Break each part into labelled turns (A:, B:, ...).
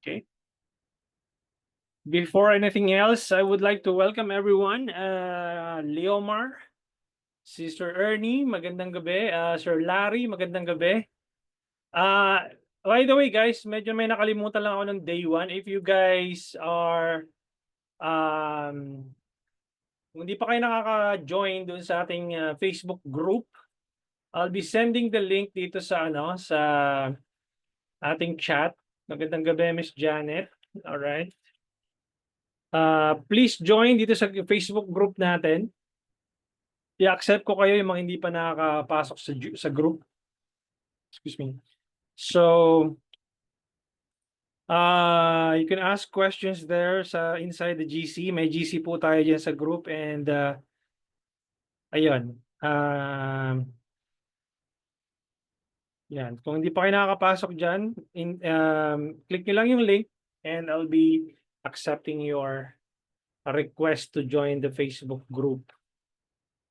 A: Okay. Before anything else, I would like to welcome everyone. Leomar, Sister Ernie, magandang gabi. Sir Larry, magandang gabi. By the way, guys, medyo may nakalimutan lang ako ng day 1. If you guys are, kung hindi pa kayo nakaka-join dun sa ating Facebook group, I'll be sending the link dito sa sa ating chat. Magandang gabi, Miss Janet. All right. Please join dito sa Facebook group natin. I-accept ko kayo yung mga hindi pa nakakapasok sa group. Excuse me. So, you can ask questions there sa inside the GC. May GC po tayo dyan sa group and ayun. Yan. Kung hindi pa kayo nakakapasok dyan, click nyo lang yung link and I'll be accepting your request to join the Facebook group.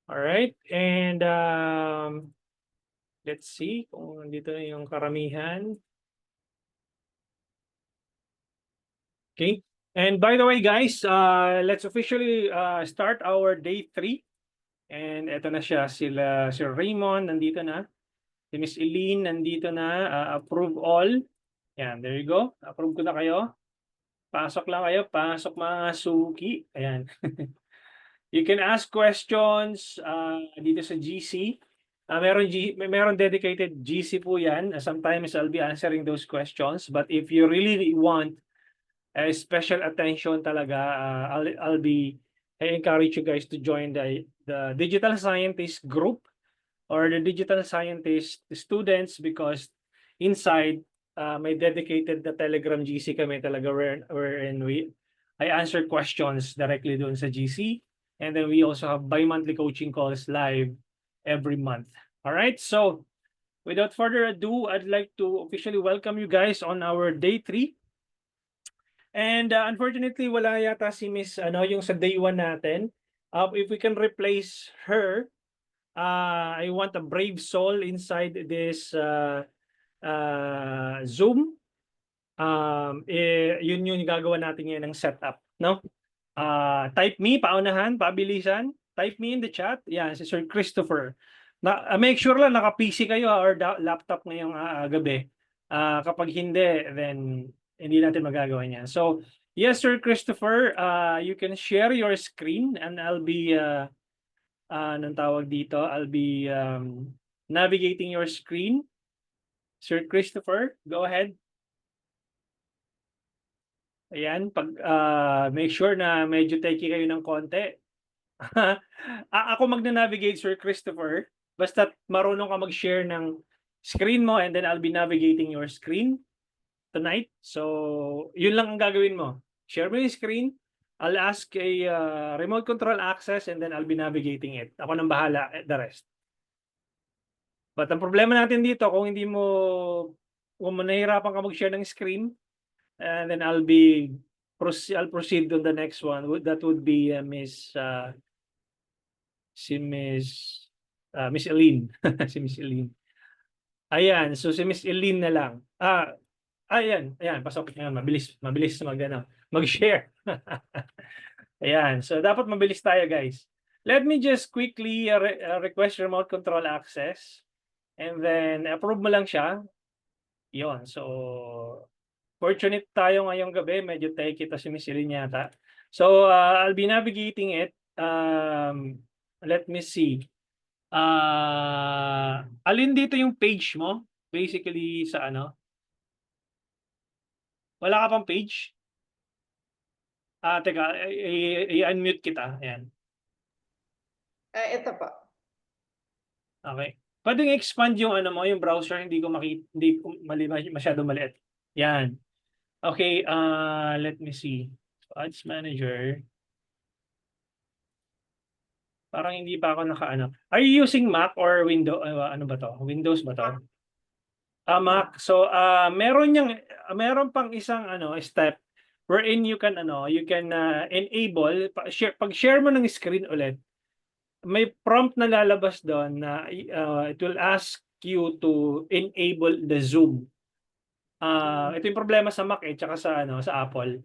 A: All right. And let's see kung nandito na yung karamihan. Okay. And by the way, guys, let's officially start our day 3. And eto na siya, Sir Raymond, nandito na. Si Miss Eileen, nandito na. Approve all. Yan, there you go. Approve ko na kayo. Pasok lang kayo. Pasok mga suki. Ayan. You can ask questions dito sa GC. Meron dedicated GC po yan. Sometimes I'll be answering those questions. But if you really want special attention talaga, I encourage you guys to join the Digital Scientist group or the Digital Scientist students because inside may dedicated na Telegram GC kami talaga wherein I answer questions directly doon sa GC, and then we also have bi-monthly coaching calls live every month. All right, so without further ado, I'd like to officially welcome you guys on our day 3. And unfortunately, wala yata si Miss yung sa day 1 natin. If we can replace her, I want a brave soul inside this Zoom. Yun yung gagawa natin ngayon ng setup, no? Type me, paunahan, pabilisan. Type me in the chat. Yan, si Sir Christopher. Make sure lang naka-PC kayo or laptop ngayong gabi. Kapag hindi, then hindi natin magagawa niyan. So, yes, Sir Christopher, you can share your screen and I'll be, anong tawag dito? I'll be navigating your screen. Sir Christopher, go ahead. Ayan, make sure na medyo techy kayo ng konti. Ako magna-navigate, Sir Christopher. Basta marunong ka mag-share ng screen mo and then I'll be navigating your screen tonight. So, yun lang ang gagawin mo. Share mo yung screen. I'll ask a remote control access and then I'll be navigating it. Ako nang bahala the rest. But ang problema natin dito, kung nahihirapan ka mag-share ng screen, and then I'll proceed on the next one. That would be Miss Eileen. Si Miss Eileen. Ayan, so si Miss Eileen na lang. Ayan, pasok yan, mabilis mag-share. Ayan, so dapat mabilis tayo, guys. Let me just quickly request remote control access and then approve mo lang siya. Yon, so fortunate tayo ngayong gabi, medyo techy ito si Miss Eileen yata. So I'll be navigating it. Let me see. Alin dito yung page mo? Basically sa Wala ka pang page? Teka, i-unmute kita. Ayan.
B: Ito po.
A: Okay. Pwedeng expand yung mo, yung browser, hindi ko masyado maliit. Yan. Okay, let me see. So, Ads Manager. Parang hindi pa ako Are you using Mac or Windows? Ano ba to? Windows ba to? Mac. So, meron pang isang step wherein you can enable pag share mo ng screen ulit. May prompt na lalabas doon na it will ask you to enable the Zoom. Ito yung problema sa Mac tsaka sa Apple.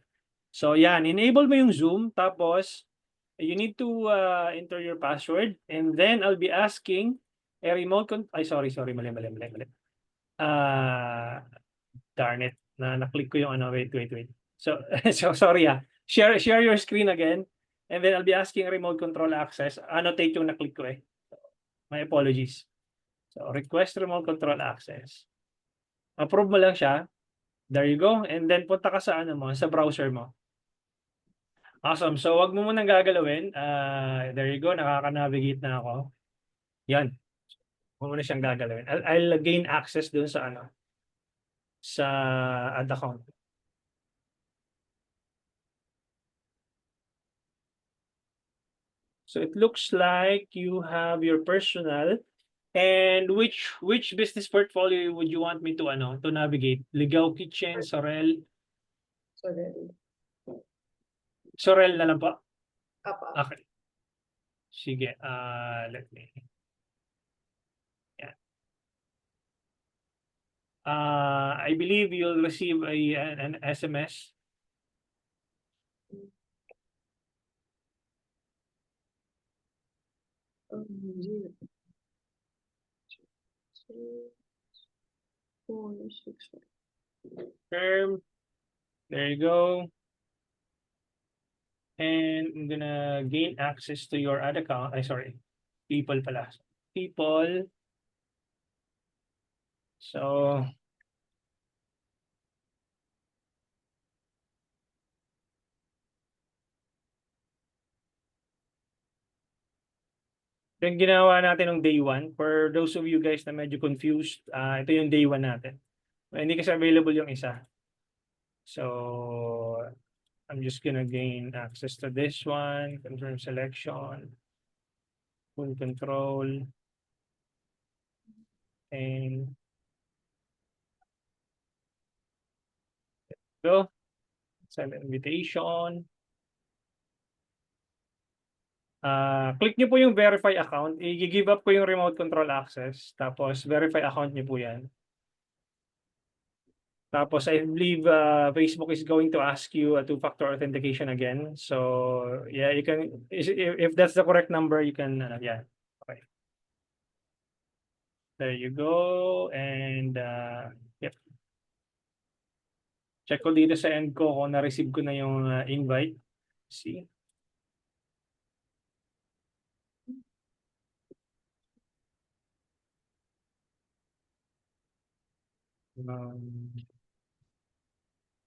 A: So yan, enable mo yung Zoom, tapos you need to enter your password, and then I'll be asking a sorry, mali. Ah, darn it, na-click ko yung wait. So, sorry Share your screen again, and then I'll be asking remote control access. Annotate yung na-click ko eh. My apologies. So, request remote control access. Approve mo lang siya. There you go. And then punta ka sa sa browser mo. Awesome. So, wag mo munang gagalawin. There you go. Nakaka-navigate na ako. Yan. Huwag mo na siyang gagalawin. I'll gain access dun sa ad account. So it looks like you have your personal, and which business portfolio would you want me to navigate? Ligaw Kitchen, Sorel. Sorel na lang po.
B: Apa.
A: Okay. Sige, let me. Yeah. I believe you'll receive an SMS. Term. There you go. And I'm gonna gain access to your ad account. Sorry. People pala. People. So, yung ginawa natin ng day 1, for those of you guys na medyo confused, ito yung day 1 natin. Hindi kasi available yung isa. So, I'm just gonna gain access to this one, confirm selection, full control, and go, send invitation. Click nyo po yung verify account. I-give up ko yung remote control access. Tapos, verify account nyo po yan. Tapos, I believe Facebook is going to ask you a two-factor authentication again. So, yeah, you can, if that's the correct number, you can, yeah. Okay. There you go. And, yep. Check ko dito sa end ko kung na-receive ko na yung invite. See?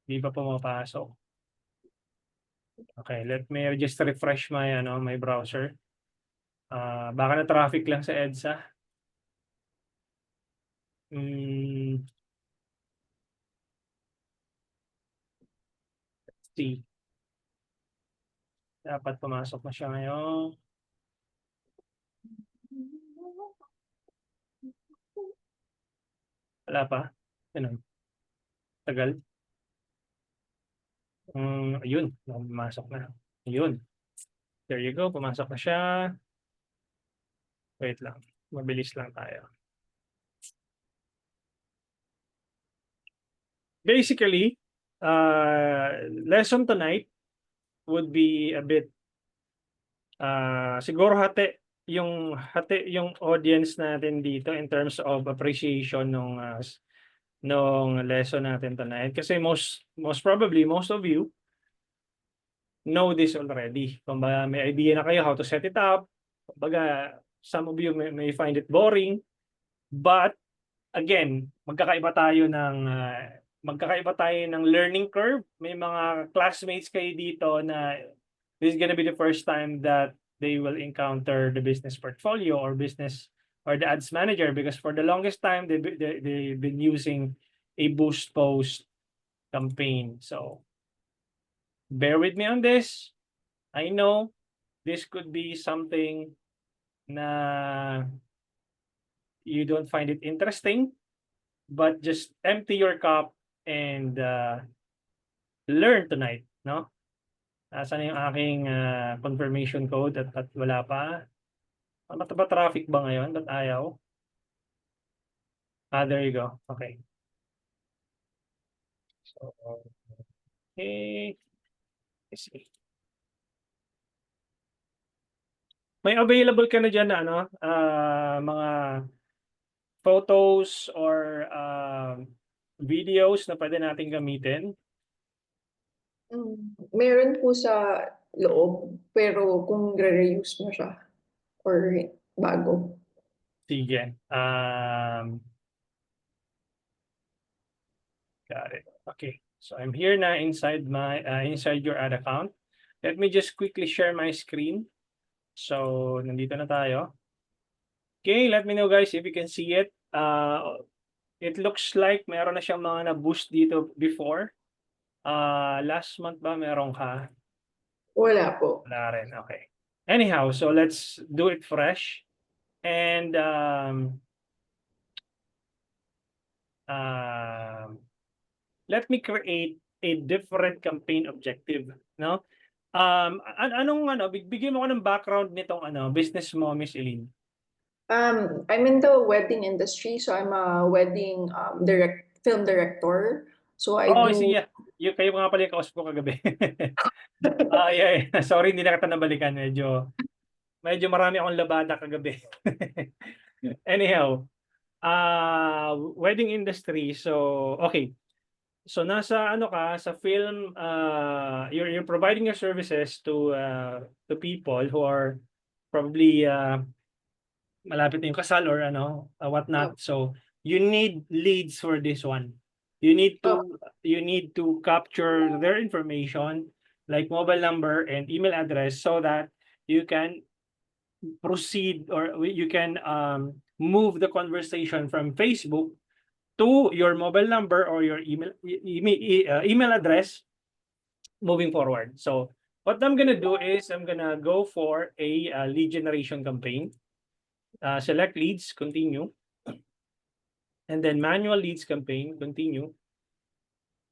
A: Di pa pumapasok. Okay, let me just refresh my browser. Baka na traffic lang sa EDSA. Let's see. Dapat pumasok na siya ngayon. Wala pa. Ganun. Tagal. Ayun, pumasok na. Ayun. There you go, pumasok na siya. Wait lang. Mabilis lang tayo. Basically, lesson tonight would be a bit siguro hati yung audience natin dito in terms of appreciation nung lesson natin tonight, kasi most probably most of you know this already. Kumbaga may idea na kayo how to set it up. Kumbaga some of you may find it boring, but again, magkakaiba tayo ng learning curve. May mga classmates kayo dito na this is gonna be the first time that they will encounter the business portfolio or the ads manager, because for the longest time they've been using a boost post campaign. So bear with me on this. I know this could be something na you don't find it interesting, but just empty your cup and learn tonight, no? Nasaan yung aking confirmation code at wala pa? Ba traffic ba ngayon? Ba't ayaw? There you go. Okay. Okay. Let's see. May available ka na diyan na ano, mga photos or videos na pwede nating gamitin?
B: Meron po sa loob, pero kung re-reuse mo siya or bago.
A: Sige. Got it. Okay. So I'm here na inside inside your ad account. Let me just quickly share my screen. So nandito na tayo. Okay, let me know guys if you can see it. It looks like meron na siyang mga na-boost dito before. Last month ba meron ka?
B: Wala po.
A: Wala rin. Okay. Anyhow, so let's do it fresh. And let me create a different campaign objective, no? Anong bigyan mo ko ng background nitong business mo, Miss Eileen.
B: I'm in the wedding industry, so I'm a wedding film director. So I
A: Oo,
B: do.
A: sige. Kayo nga pala yung kausap ko kagabi. Yeah. Sorry, hindi na kita nabalikan. Medyo marami akong labada kagabi. Anyhow, wedding industry. So, okay. So nasa sa film, you're providing your services to people who are probably malapit na yung kasal or whatnot. So you need leads for this one. You need to capture their information like mobile number and email address so that you can proceed or you can move the conversation from Facebook to your mobile number or your email address moving forward. So what I'm gonna do is I'm gonna go for a lead generation campaign. Select leads, continue. And then manual leads campaign, continue.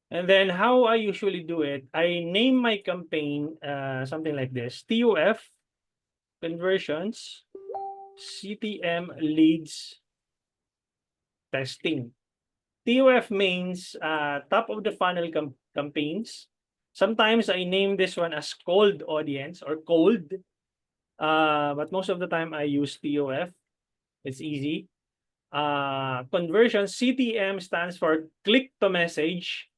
A: And then how I usually do it, I name my campaign something like this: TUF conversions, CTM leads testing. TUF means top of the funnel campaigns. Sometimes I name this one as cold audience or cold, but most of the time I use TUF. It's easy. Conversion, CTM stands for click to message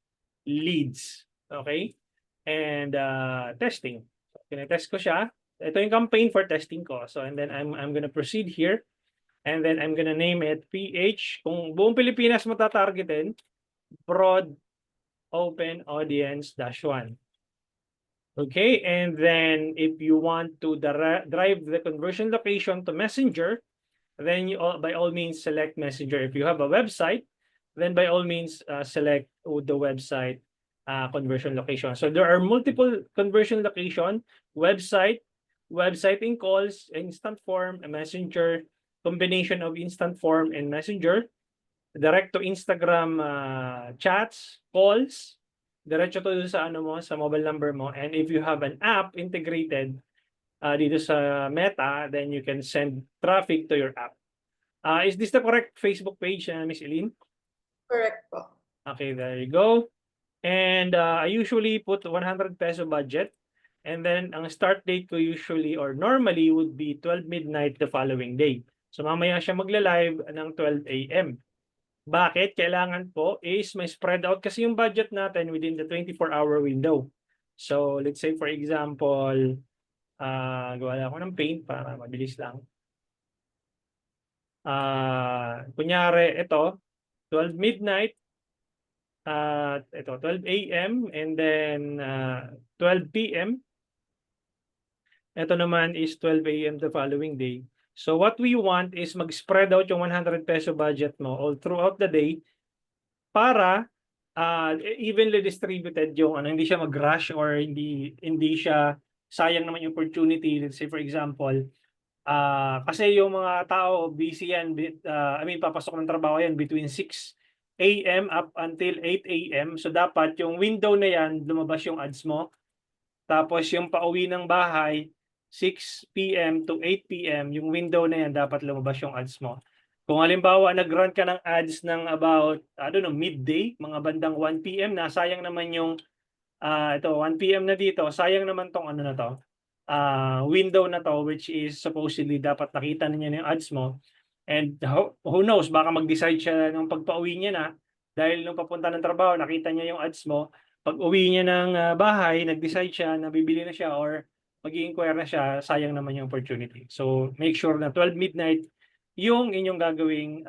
A: leads. Okay? And testing. Tinetest ko siya. Ito yung campaign for testing ko. So, and then I'm gonna proceed here. And then I'm gonna name it PH. Kung buong Pilipinas mo tatargetin, broad open audience -1. Okay, and then if you want to drive the conversion location to Messenger, then you by all means select Messenger. If you have a website, then by all means select the website conversion location. So there are multiple conversion location: website, website in calls, instant form, a messenger, combination of instant form and messenger, direct to Instagram chats, calls, diretso to sa sa mobile number mo. And if you have an app integrated dito sa Meta, then you can send traffic to your app. Is this the correct Facebook page, Miss Eileen?
B: Correct po.
A: Okay, there you go. And I usually put 100 peso budget. And then ang start date ko usually or normally would be 12 midnight the following day. So mamaya siya magla-live ng 12 a.m. Bakit? Kailangan po is may spread out kasi yung budget natin within the 24-hour window. So let's say for example, gawa lang ako ng paint para mabilis lang. Kunyari ito, 12 midnight, ito 12 a.m. and then 12 p.m. Ito naman is 12 a.m. the following day. So what we want is mag-spread out yung 100 peso budget mo all throughout the day para evenly distributed yung hindi siya mag-rush or hindi siya sayang naman yung opportunity. Let's say for example, kasi yung mga tao busy yan, papasok ng trabaho yan between 6 a.m. up until 8 a.m. So dapat yung window na yan, lumabas yung ads mo. Tapos yung pauwi ng bahay, 6 p.m. to 8 p.m., yung window na yan, dapat lumabas yung ads mo. Kung halimbawa nag-run ka ng ads ng about, I don't know, midday, mga bandang 1 PM na, sayang naman yung ito 1 PM na dito, sayang naman tong ano na to, window na to, which is supposedly dapat nakita na niya yung ads mo. And who knows, baka mag-decide siya nung pagpauwi niya na, dahil nung papunta ng trabaho nakita niya yung ads mo, pag-uwi niya ng bahay, nag-decide siya na bibili na siya or mag-i-inquire na siya, sayang naman yung opportunity. So make sure na 12 midnight yung inyong gagawing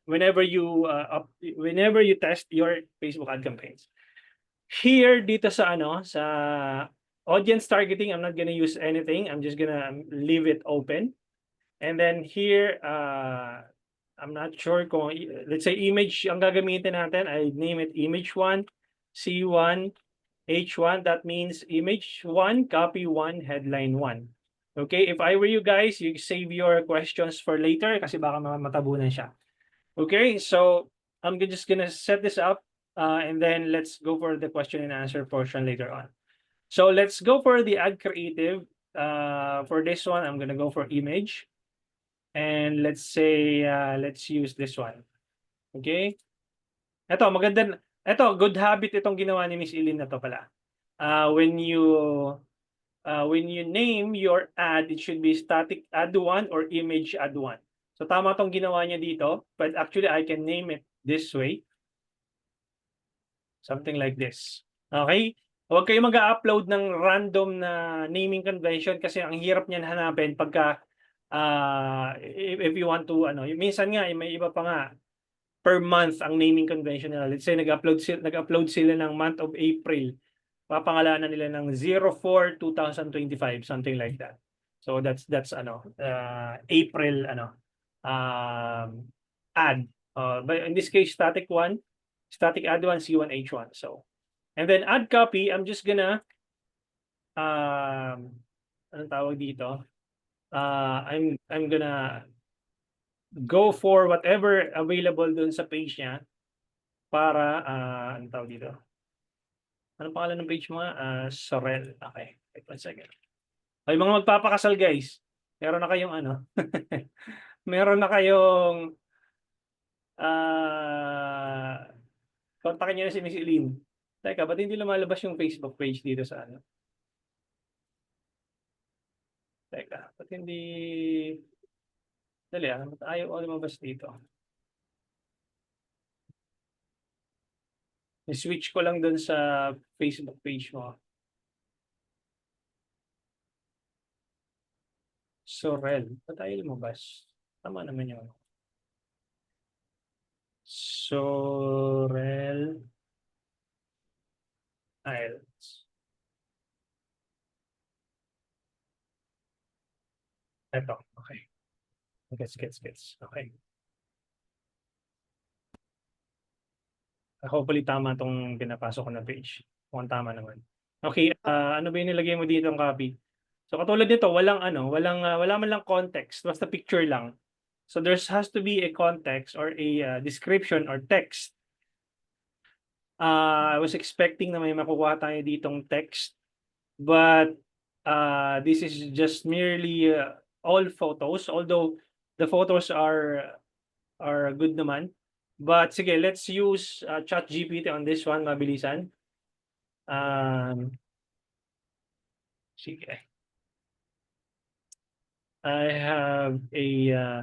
A: whenever you test your Facebook ad campaigns. Here dito sa ano, sa audience targeting, I'm not gonna use anything. I'm just gonna leave it open. And then here, I'm not sure kung, let's say image ang gagamitin natin, I name it image 1, C1, H1. That means image 1, copy 1, headline 1. Okay, if I were you guys, you save your questions for later kasi baka matabunan siya. Okay, so I'm just gonna set this up and then let's go for the question and answer portion later on. So let's go for the ad creative. For this one, I'm gonna go for image. And let's say, let's use this one. Okay? Ito, maganda. Ito, good habit itong ginawa ni Miss Eileen na to pala. When you name your ad, it should be static ad 1 or image ad 1. So tama tong ginawa niya dito, but actually I can name it this way. Something like this. Okay? Huwag kayo mag-upload ng random na naming convention kasi ang hirap niyan hanapin pagka if you want to ano, minsan nga may iba pa nga per month ang naming convention nila. Let's say nag-upload sila ng month of April. Papangalanan nila ng 04/2025, something like that. So that's ano, April ano, ad. But in this case, static ad 1, C1, H1. So, and then ad copy, I'm just gonna anong tawag dito? I'm gonna go for whatever available dun sa page niya para anong tawag dito? Anong pangalan ng page mo nga? Sorel. Okay. Wait 1 second. Ay, mga magpapakasal guys. Meron na kayong ano? Meron na kayong kontakin niyo na si Miss Eileen. Teka, ba't hindi lumalabas yung Facebook page dito sa ano? Teka, ba't hindi... Dali ba't ayaw lumabas dito? I-switch ko lang dun sa Facebook page mo. Sorel. Ba't ayaw lumabas? Tama naman yun. Sorel Isles. Eto, okay. Gets. Okay. Hopefully tama tong pinapasok ko na page. Mukhang tama naman. Okay, ano ba yung nilagay mo dito ang copy? So katulad nito, walang ano, wala man lang context, basta picture lang. So there has to be a context or a description or text. I was expecting na may makukuha tayo ditong text, but this is just merely all photos, although the photos are good naman. But sige, let's use ChatGPT on this one, mabilisan. Sige. I have a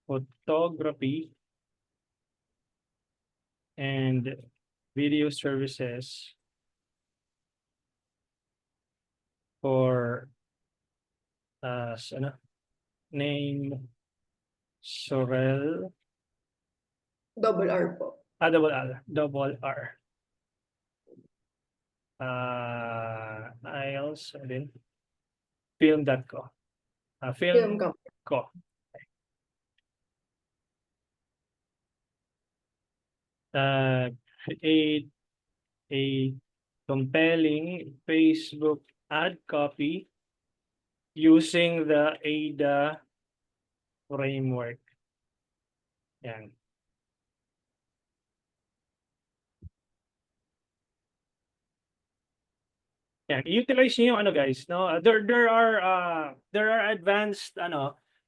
A: photography and video services for name Sorel.
B: Double R po.
A: Double R. Isles din. Film.co.
B: Film company.
A: Film.co. Create a compelling Facebook ad copy using the AIDA framework. Yan. Yan, utilize niyo yung ano guys, no? There are advanced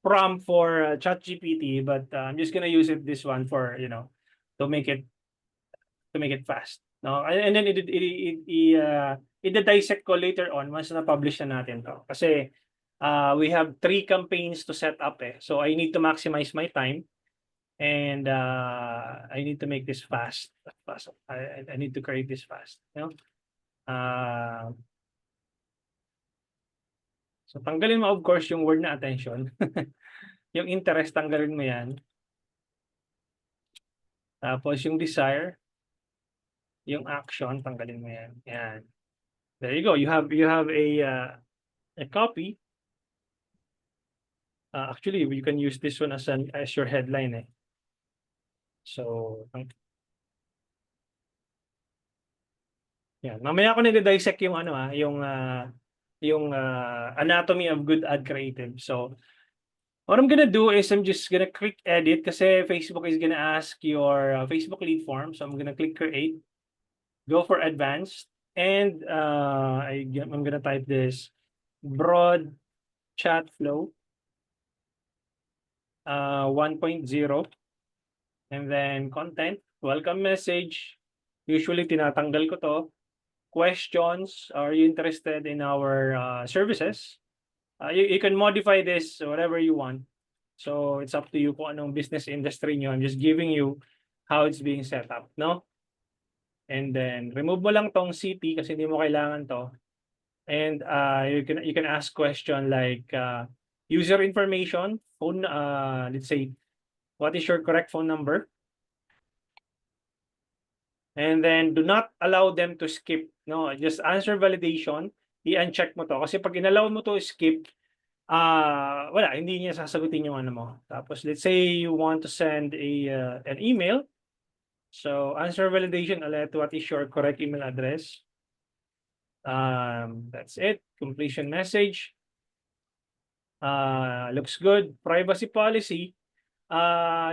A: prompt for ChatGPT, but I'm just gonna use this one for to make it fast, no? And then i-dissect ko later on once na publish na natin to. Kasi we have 3 campaigns to set up so I need to maximize my time and I need to make this fast. I need to create this fast, no? So tanggalin mo of course yung word na attention. Yung interest tanggalin mo yan. Tapos yung desire, yung action tanggalin mo yan. Yan. There you go. You have a copy. Actually, you can use this one as your headline So yan. Mamaya ko nide-dissect yung yung anatomy of good ad creative. So what I'm gonna do is I'm just gonna click edit kasi Facebook is gonna ask your Facebook lead form. So I'm gonna click create, go for advanced, and I'm gonna type this broad chat flow 1.0, and then content, welcome message. Usually tinatanggal ko to. Questions, are you interested in our services? You can modify this whatever you want. So it's up to you kung anong business industry nyo. I'm just giving you how it's being set up, no? And then remove mo lang tong city kasi hindi mo kailangan to. And you can ask question like user information, phone, let's say, what is your correct phone number? And then do not allow them to skip, no? Just answer validation, i-uncheck mo to. Kasi pag inallow mo to skip, wala, hindi niya sasagutin yung ano mo. Tapos let's say you want to send an email. So answer validation, what is your correct email address? That's it. Completion message. Looks good. Privacy policy.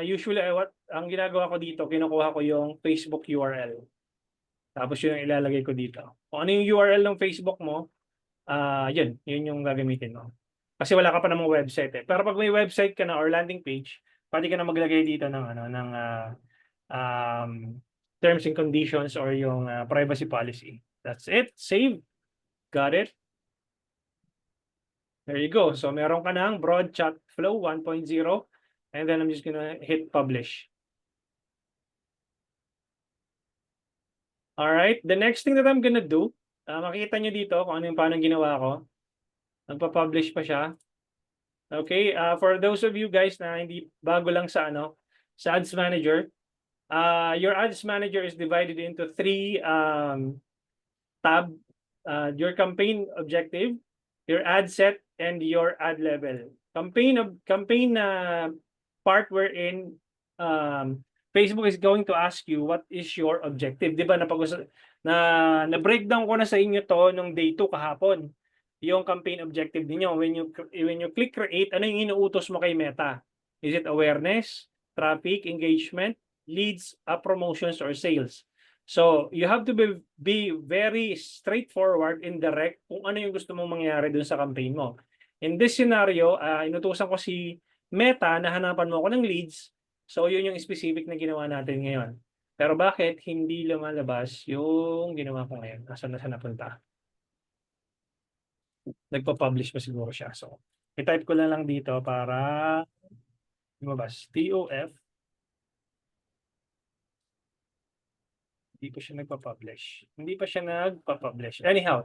A: Usually ang ginagawa ko dito, kinukuha ko yung Facebook URL. Tapos yun ang ilalagay ko dito. Kung ano yung URL ng Facebook mo, yun yung gagamitin mo. Kasi wala ka pa namang website Pero pag may website ka na or landing page, pwede ka na maglagay dito ng terms and conditions or yung privacy policy. That's it. Save. Got it. There you go. So meron ka ng broad chat flow 1.0, and then I'm just gonna hit publish. All right. The next thing that I'm gonna do, makikita nyo dito kung ano yung paano ginawa ko. Nagpa-publish pa siya. Okay, for those of you guys na hindi bago lang sa sa Ads Manager, your Ads Manager is divided into 3 tab. Your campaign objective, your ad set, and your ad level. Campaign part wherein Facebook is going to ask you what is your objective. Di ba na-breakdown ko na sa inyo to nung day 2 kahapon. Yung campaign objective niyo when you click create, ano yung inuutos mo kay Meta? Is it awareness, traffic, engagement, leads, promotions, or sales? So you have to be very straightforward and direct kung ano yung gusto mong mangyari dun sa campaign mo. In this scenario, inutusan ko si Meta na hanapan mo ako ng leads. So yun yung specific na ginawa natin ngayon. Pero bakit hindi lumalabas yung ginawa ko ngayon? Nasaan na siya napunta? Nagpa-publish pa siguro siya. So i-type ko lang dito para lumabas. TOF. Hindi pa siya nagpa-publish. Anyhow,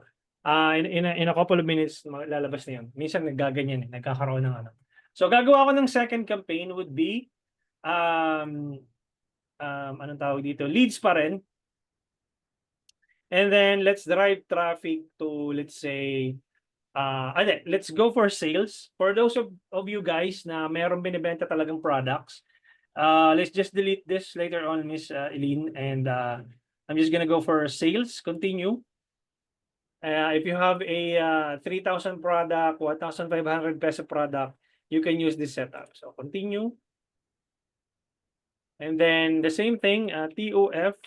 A: in a couple of minutes, lalabas na yun. Minsan naggaganyan nagkakaroon ng ano. So gagawa ko ng second campaign would be, anong tawag dito? Leads pa rin. And then let's drive traffic to, let's say, let's go for sales. For those of you guys na meron binibenta talagang products, let's just delete this later on, Miss Eileen, and I'm just gonna go for sales, continue. If you have a 3,000 product, 1,500 peso product, you can use this setup. So continue. And then the same thing, TOF,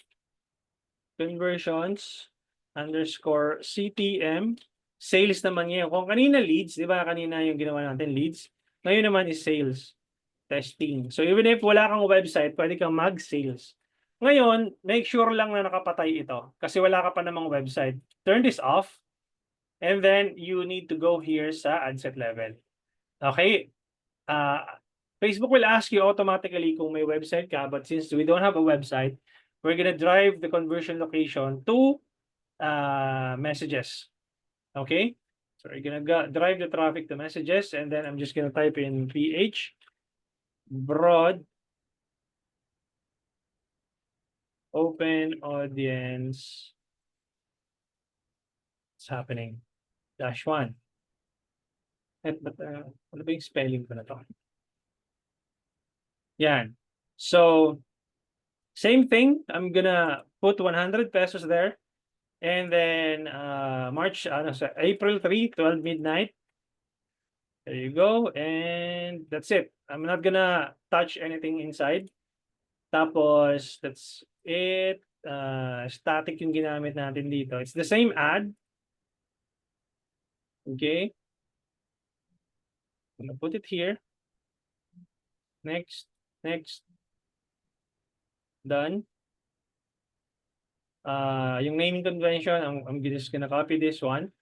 A: conversions, underscore CTM. Sales naman ngayon. Kung kanina leads, di ba kanina yung ginawa natin leads. Ngayon naman is sales. Testing. So even if wala kang website, pwede kang mag-sales. Ngayon, make sure lang na nakapatay ito kasi wala ka pa namang website. Turn this off and then you need to go here sa ad set level. Okay? Facebook will ask you automatically kung may website ka, but since we don't have a website, we're gonna drive the conversion location to messages. Okay? So we're gonna drive the traffic to messages and then I'm just gonna type in PH broad open audience. What's happening? -1. But, ano ba yung spelling ko na to? Yan. So, same thing. I'm gonna put 100 pesos there. And then, April 3, 12 midnight. There you go. And that's it. I'm not gonna touch anything inside. Tapos, that's it. Static yung ginamit natin dito. It's the same ad. Okay. I'm gonna put it here. Next. Done. Yung naming convention, I'm just gonna copy this one.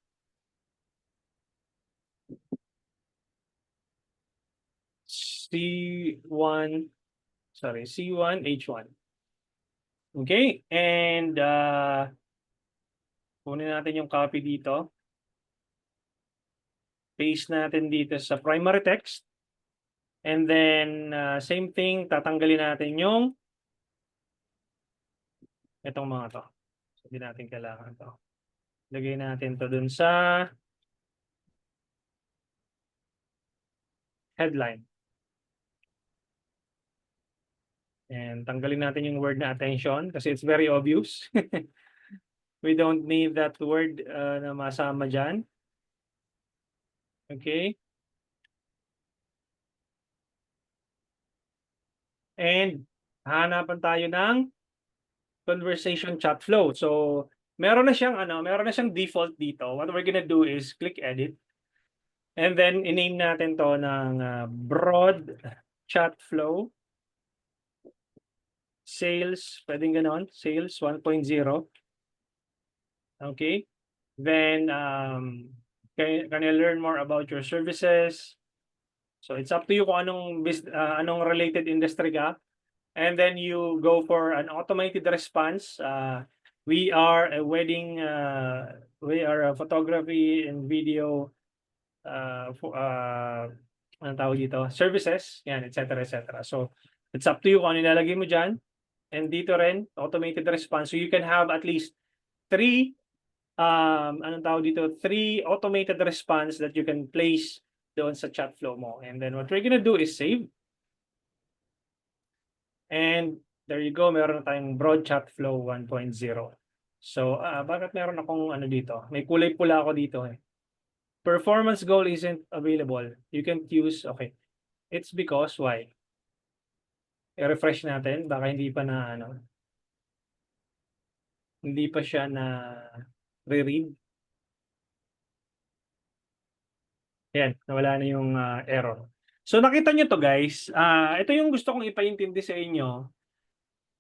A: C1H1. Okay, and kunin natin yung copy dito. Paste natin dito sa primary text. And then, same thing, tatanggalin natin yung itong mga to. So, hindi natin kailangan to. Lagay natin to dun sa headline. And tanggalin natin yung word na attention kasi it's very obvious. We don't need that word na masama dyan. Okay. And hanapan tayo ng conversation chat flow. So, meron na siyang default dito. What we're gonna do is click edit. And then i-name natin to ng broad chat flow. Sales, pwedeng ganon, sales 1.0. Okay. Then, can you learn more about your services? So it's up to you kung anong related industry ka. And then you go for an automated response. We are a wedding, we are a photography and video, anong tawag dito? Services, yan, etc. So it's up to you kung ano nilalagay mo dyan. And dito rin, automated response. So you can have at least 3 automated response that you can place doon sa chat flow mo. And then what we're gonna do is save. And there you go, meron na tayong broad chat flow 1.0. So, bakit meron akong dito? May kulay pula ako dito eh. Performance goal isn't available. You can use, okay. It's because, why? I-refresh natin, baka hindi pa hindi pa siya na re-read. Ayan, nawala na yung error. So nakita nyo to guys, ito yung gusto kong ipaintindi sa inyo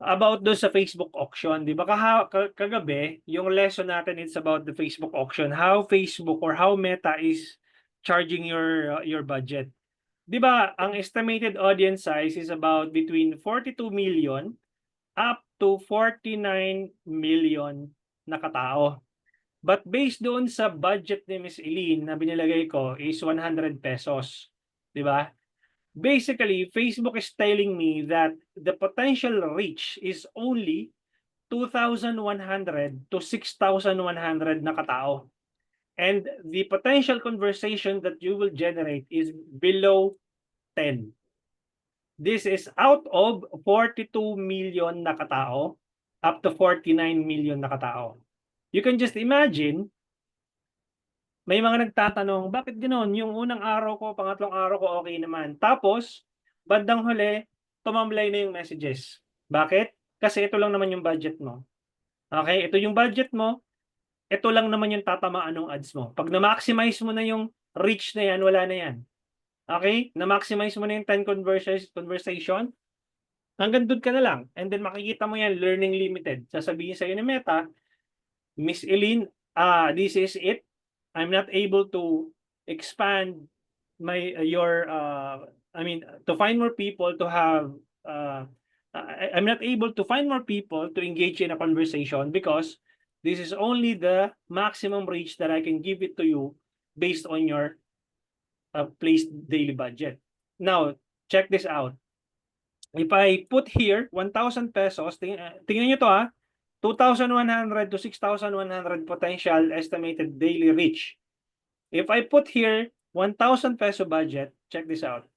A: about do sa Facebook auction. Di ba kagabi, yung lesson natin is about the Facebook auction, how Facebook or how Meta is charging your budget. Di ba, ang estimated audience size is about between 42 million up to 49 million na katao. But based doon sa budget ni Miss Eileen na binilagay ko is 100 pesos. Di ba? Basically, Facebook is telling me that the potential reach is only 2,100 to 6,100 na katao. And the potential conversation that you will generate is below 10. This is out of 42 million na katao up to 49 million na katao. You can just imagine, may mga nagtatanong, bakit ganoon? Yung unang araw ko, pangatlong araw ko, okay naman. Tapos, bandang huli, tumamblay na yung messages. Bakit? Kasi ito lang naman yung budget mo. Okay, ito yung budget mo. ito lang naman yung tatamaan ng ads mo. Pag na-maximize mo na yung reach na yan, wala na yan. Okay? Na-maximize mo na yung 10 conversation, hanggang doon ka na lang. And then makikita mo yan, learning limited. Sasabihin sa'yo ni Meta, Miss Eileen, this is it. I'm not able to expand my to find more people to have I'm not able to find more people to engage in a conversation because this is only the maximum reach that I can give it to you based on your placed daily budget. Now, check this out. If I put here 1,000 pesos, tingnan nyo to 2,100 to 6,100 potential estimated daily reach. If I put here 1,000 peso budget, check this out.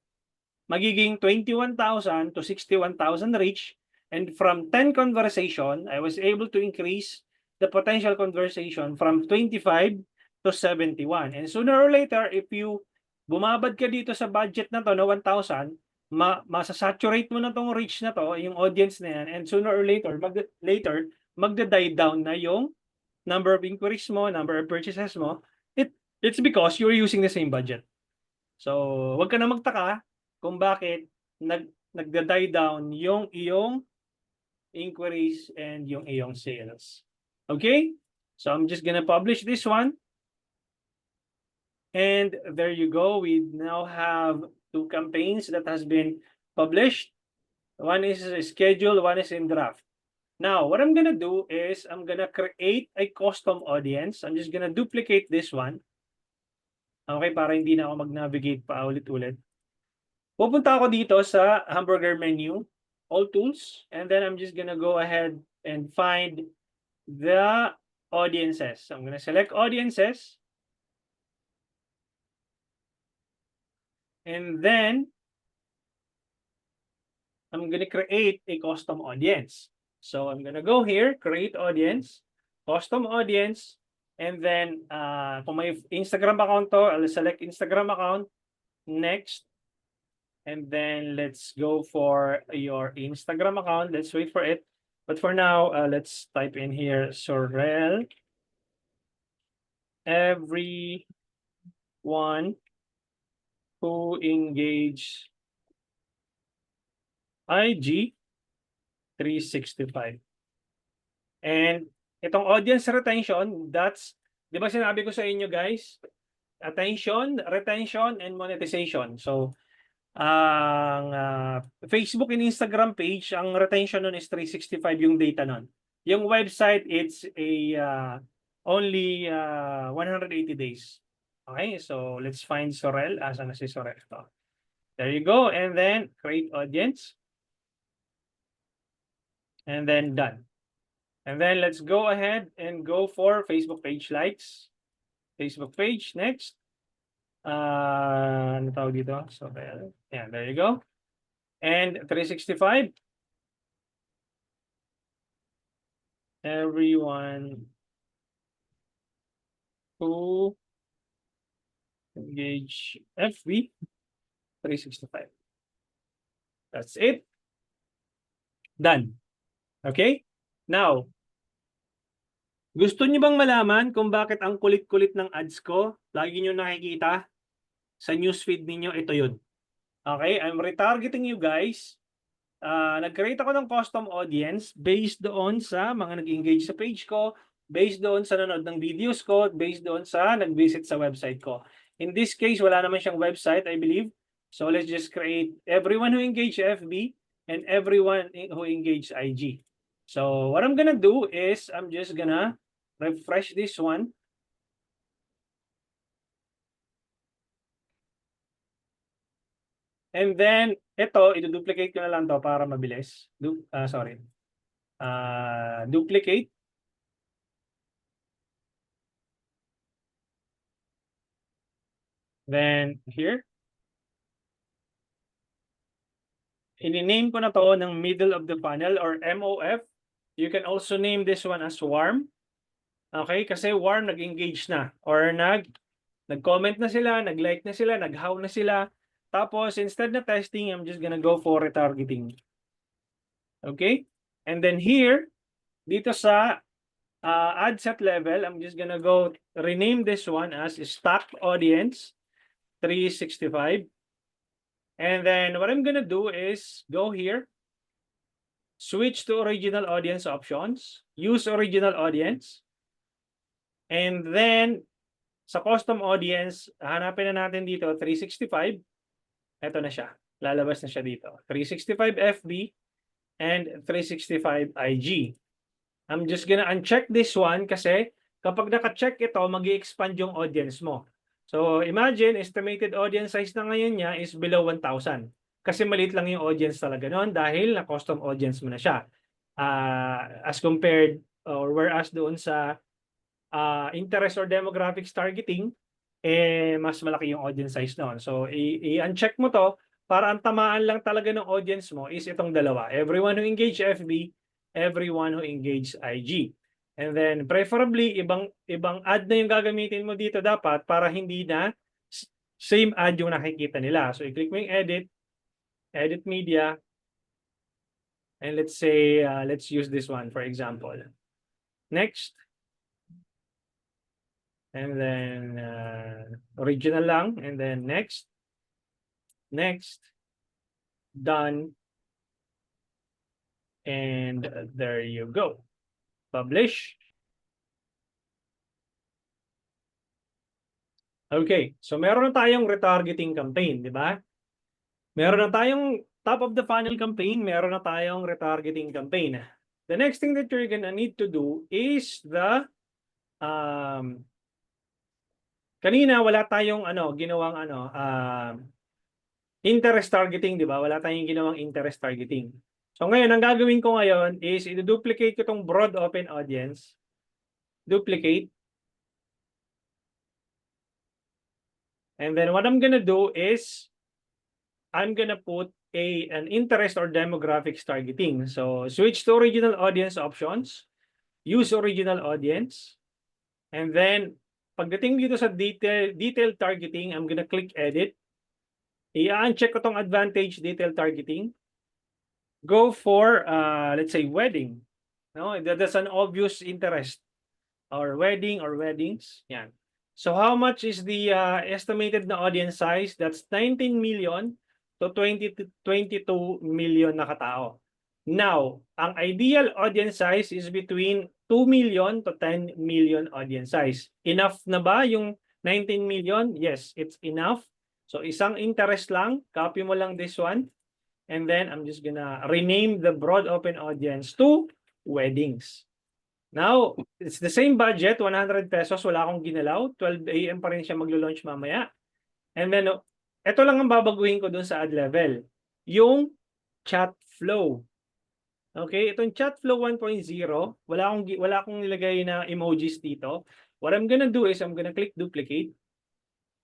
A: Magiging 21,000 to 61,000 reach, and from 10 conversation, I was able to increase the potential conversation from 25 to 71. And sooner or later, if you bumabad ka dito sa budget na to na 1,000, masasaturate mo na tong reach na to, yung audience na yan, and sooner or later, magda-die down na yung number of inquiries mo, number of purchases mo. It's because you're using the same budget. So, wag ka na magtaka kung bakit nagda-die down yung iyong inquiries and yung iyong sales. Okay? So, I'm just gonna publish this one. And there you go. We now have 2 campaigns that has been published. One is scheduled, one is in draft. Now, what I'm gonna do is I'm gonna create a custom audience. I'm just gonna duplicate this one. Okay, para hindi na ako mag-navigate pa ulit-ulit. Pupunta ako dito sa hamburger menu, all tools, and then I'm just gonna go ahead and find the audiences. So I'm gonna select audiences. And then I'm gonna create a custom audience. So I'm gonna go here, create audience, custom audience, and then kung may Instagram account to, I'll select Instagram account, next. And then let's go for your Instagram account. Let's wait for it. But for now, let's type in here, Sorel. Everyone who engage IG 365. And itong audience retention, that's, di ba sinabi ko sa inyo guys, attention, retention, and monetization. So, ang Facebook and Instagram page, ang retention nun is 365 yung data nun. Yung website, it's a only 180 days. Okay, so let's find Sorel. Asan na si Sorel? Ito. There you go. And then create audience. And then done. And then let's go ahead and go for Facebook page likes. Facebook page, next. Ano tawag dito? So, yeah, there you go. And 365. Everyone who engage FB 365. That's it. Done. Okay? Now, gusto niyo bang malaman kung bakit ang kulit-kulit ng ads ko? Lagi niyo nakikita sa newsfeed ninyo, ito yun. Okay, I'm retargeting you guys. Nag-create ako ng custom audience based doon sa mga nag-engage sa page ko, based doon sa nanood ng videos ko, based doon sa nag-visit sa website ko. In this case, wala naman siyang website, I believe. So let's just create everyone who engage FB and everyone who engage IG. So what I'm gonna do is I'm just gonna refresh this one. And then, ito, i-duplicate ko na lang to para mabilis. Duplicate. Then, here. I-name ko na to ng middle of the funnel or MOF. You can also name this one as warm. Okay, kasi warm, nag-engage na. Or nag-comment na sila, nag-like na sila, nag-how na sila. Tapos, instead na testing, I'm just gonna go for retargeting. Okay? And then here, dito sa ad set level, I'm just gonna go rename this one as stock audience 365. And then what I'm gonna do is go here, switch to original audience options, use original audience, and then sa custom audience, hanapin na natin dito 365. Ito na siya. Lalabas na siya dito. 365 FB and 365 IG. I'm just gonna uncheck this one kasi kapag naka-check ito, mag-i-expand yung audience mo. So imagine, estimated audience size na ngayon niya is below 1,000. Kasi maliit lang yung audience talaga noon dahil na-custom audience mo na siya. As compared or whereas doon sa interest or demographics targeting, mas malaki yung audience size noon. So i-uncheck mo to para ang tamaan lang talaga ng audience mo is itong dalawa. Everyone who engage FB, everyone who engage IG. And then preferably ibang ad na yung gagamitin mo dito dapat para hindi na same ad yung nakikita nila. So i-click mo yung edit media, and let's say let's use this one for example. Next. And then original lang, and then next, done, and there you go. Publish. Okay, so meron na tayong retargeting campaign, di ba? Meron na tayong top of the funnel campaign, meron na tayong retargeting campaign. The next thing that you're gonna need to do is the kanina wala tayong ginawang interest targeting, di ba? Wala tayong ginawang interest targeting. So ngayon, ang gagawin ko ngayon is i-duplicate ko itong broad open audience. Duplicate. And then what I'm gonna do is I'm gonna put an interest or demographics targeting. So switch to original audience options. Use original audience. And then pagdating dito sa detailed targeting, I'm gonna click edit. I-uncheck ko tong advantage detailed targeting. Go for, let's say, wedding. No, that's an obvious interest. Or wedding or weddings. Yan. So how much is the estimated na audience size? That's 19 million to 22 million na katao. Now, ang ideal audience size is between 2 million to 10 million audience size. Enough na ba yung 19 million? Yes, it's enough. So isang interest lang, copy mo lang this one. And then I'm just gonna rename the broad open audience to weddings. Now, it's the same budget, 100 pesos, wala akong ginalaw. 12 AM pa rin siya maglo-launch mamaya. And then, ito lang ang babaguhin ko dun sa ad level. Yung chat flow. Okay, itong chat flow 1.0, wala akong nilagay na emojis dito. What I'm gonna do is I'm gonna click duplicate,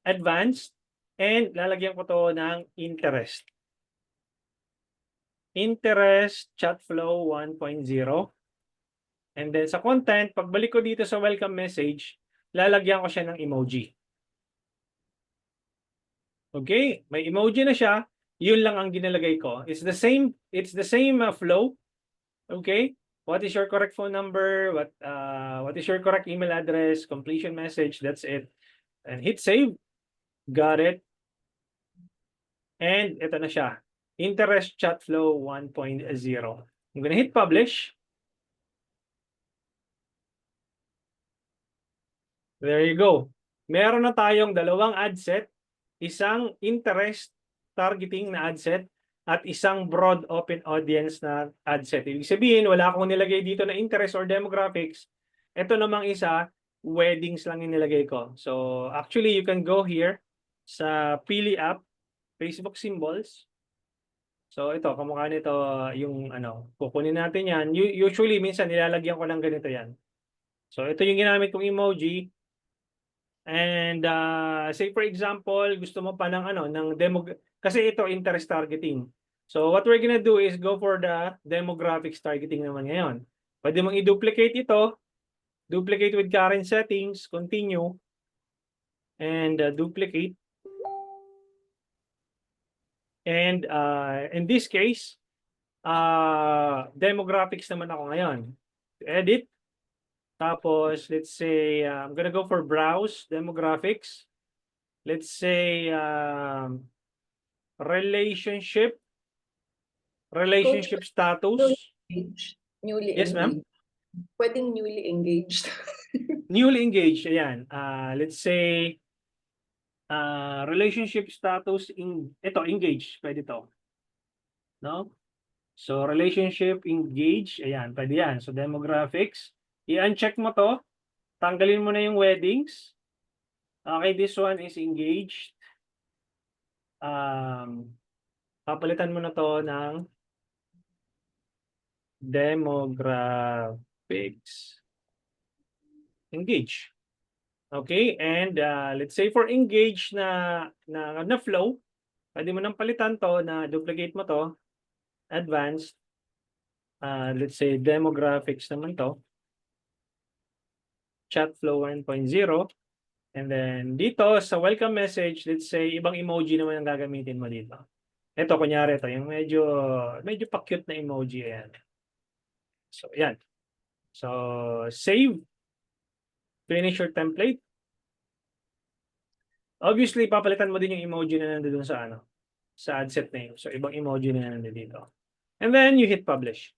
A: advanced, and lalagyan ko to ng interest. Interest chat flow 1.0. And then sa content, pagbalik ko dito sa welcome message, lalagyan ko siya ng emoji. Okay, may emoji na siya. Yun lang ang ginalagay ko. It's the same flow. Okay? What is your correct phone number? What is your correct email address? Completion message, that's it. And hit save. Got it. And ito na siya. Interest chat flow 1.0. I'm gonna hit publish. There you go. Meron na tayong dalawang ad set, isang interest targeting na ad set, at isang broad open audience na ad set. Ibig sabihin, wala akong nilagay dito na interest or demographics. Ito namang isa, weddings lang yung nilagay ko. So actually, you can go here sa Pili app, Facebook symbols. So ito, kamukha nito yung kukunin natin yan. Usually, minsan nilalagyan ko lang ganito yan. So ito yung ginamit kong emoji. And say for example, gusto mo pa ng kasi ito interest targeting. So what we're gonna do is go for the demographics targeting naman ngayon. Pwede mong i-duplicate ito, duplicate with current settings, continue, and duplicate. And in this case, demographics naman ako ngayon. Edit. Tapos, let's say, I'm gonna go for browse demographics. Let's say, relationship
B: Coach, newly
A: status.
B: engaged. Newly
A: Yes, ma'am.
B: engaged. Pwedeng newly engaged.
A: Newly engaged, ayan. Let's say, relationship status ito, engaged, pwede to. No? So, relationship, engaged, ayan, pwede yan. So, demographics, i-uncheck mo to, tanggalin mo na yung weddings. Okay, this one is engaged. Papalitan mo na to ng demographics. Engage. Okay, and let's say for engage na flow, pwede mo nang palitan to na duplicate mo to, advanced. Let's say demographics naman to. Chat flow 1.0. And then dito sa welcome message, let's say ibang emoji naman ang gagamitin mo dito. Ito kunyari ito, yung medyo pa-cute na emoji ayan. So yan. So save. Finish your template. Obviously, papalitan mo din yung emoji na nandoon sa ad set name. So ibang emoji na nandoon dito. And then you hit publish.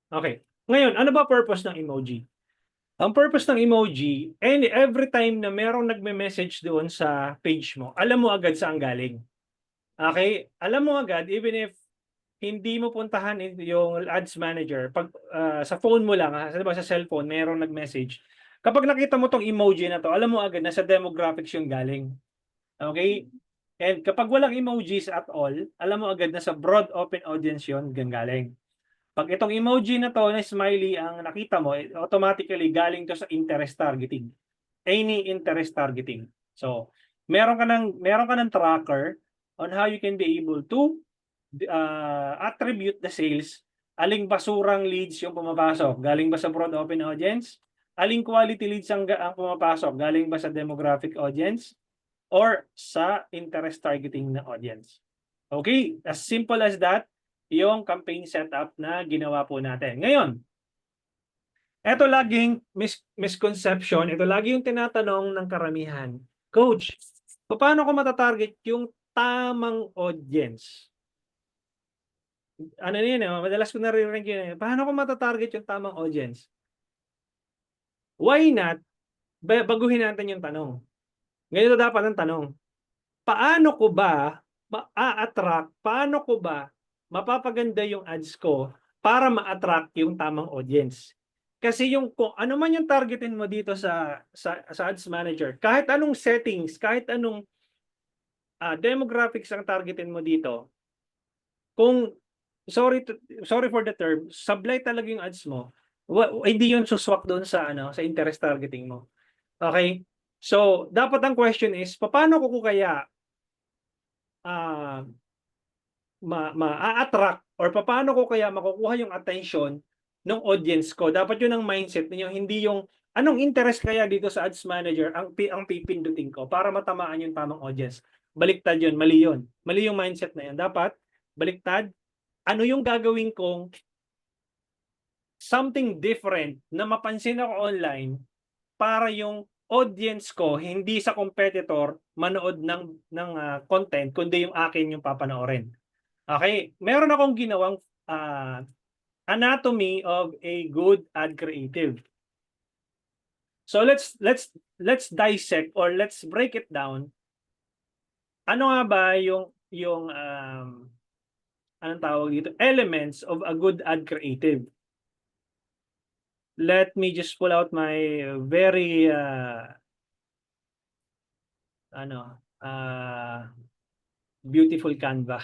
A: Okay. Ngayon, ano ba purpose ng emoji? Ang purpose ng emoji, and every time na merong nagme-message doon sa page mo, alam mo agad saan galing. Okay? Alam mo agad, even if hindi mo puntahan yung ads manager, pag sa phone mo lang, diba, sa cellphone, merong nag-message. Kapag nakita mo tong emoji na to, alam mo agad na sa demographics yung galing. Okay? And kapag walang emojis at all, alam mo agad na sa broad open audience yun galing. Pag itong emoji na to na smiley ang nakita mo, automatically galing to sa interest targeting. Any interest targeting. So, meron ka ng tracker on how you can be able to attribute the sales. Aling basurang leads yung pumapasok? Galing ba sa broad open audience? Aling quality leads ang pumapasok? Galing ba sa demographic audience? Or sa interest targeting na audience? Okay, as simple as that, yung campaign setup na ginawa po natin. Ngayon, ito laging misconception, ito lagi yung tinatanong ng karamihan. Coach, paano ko matatarget yung tamang audience? Ano yun, madalas ko naririnig yun. Paano ko matatarget yung tamang audience? Why not? Baguhin natin yung tanong. Ganito dapat ang tanong. Paano ko ba ma-attract, paano ko ba mapapaganda yung ads ko para ma-attract yung tamang audience? Kasi yung kung ano man yung targetin mo dito sa ads manager, kahit anong settings, kahit anong demographics ang targetin mo dito, kung sorry for the term, sablay talaga yung ads mo, hindi yun suswak doon sa sa interest targeting mo. Okay? So, dapat ang question is, paano ko kaya ma-attract or paano ko kaya makukuha yung attention ng audience ko? Dapat yun ang mindset niyo, hindi yung anong interest kaya dito sa ads manager ang pipindutin ko para matamaan yung tamang audience. Baliktad yun, mali yun. Mali yung mindset na yun. Dapat, baliktad, ano yung gagawin kong something different na mapansin ako online para yung audience ko hindi sa competitor manood ng content kundi yung akin yung papanoorin. Okay, meron akong ginawang anatomy of a good ad creative. So let's dissect or let's break it down. Ano nga ba yung anong tawag dito? Elements of a good ad creative. Let me just pull out my very beautiful Canva.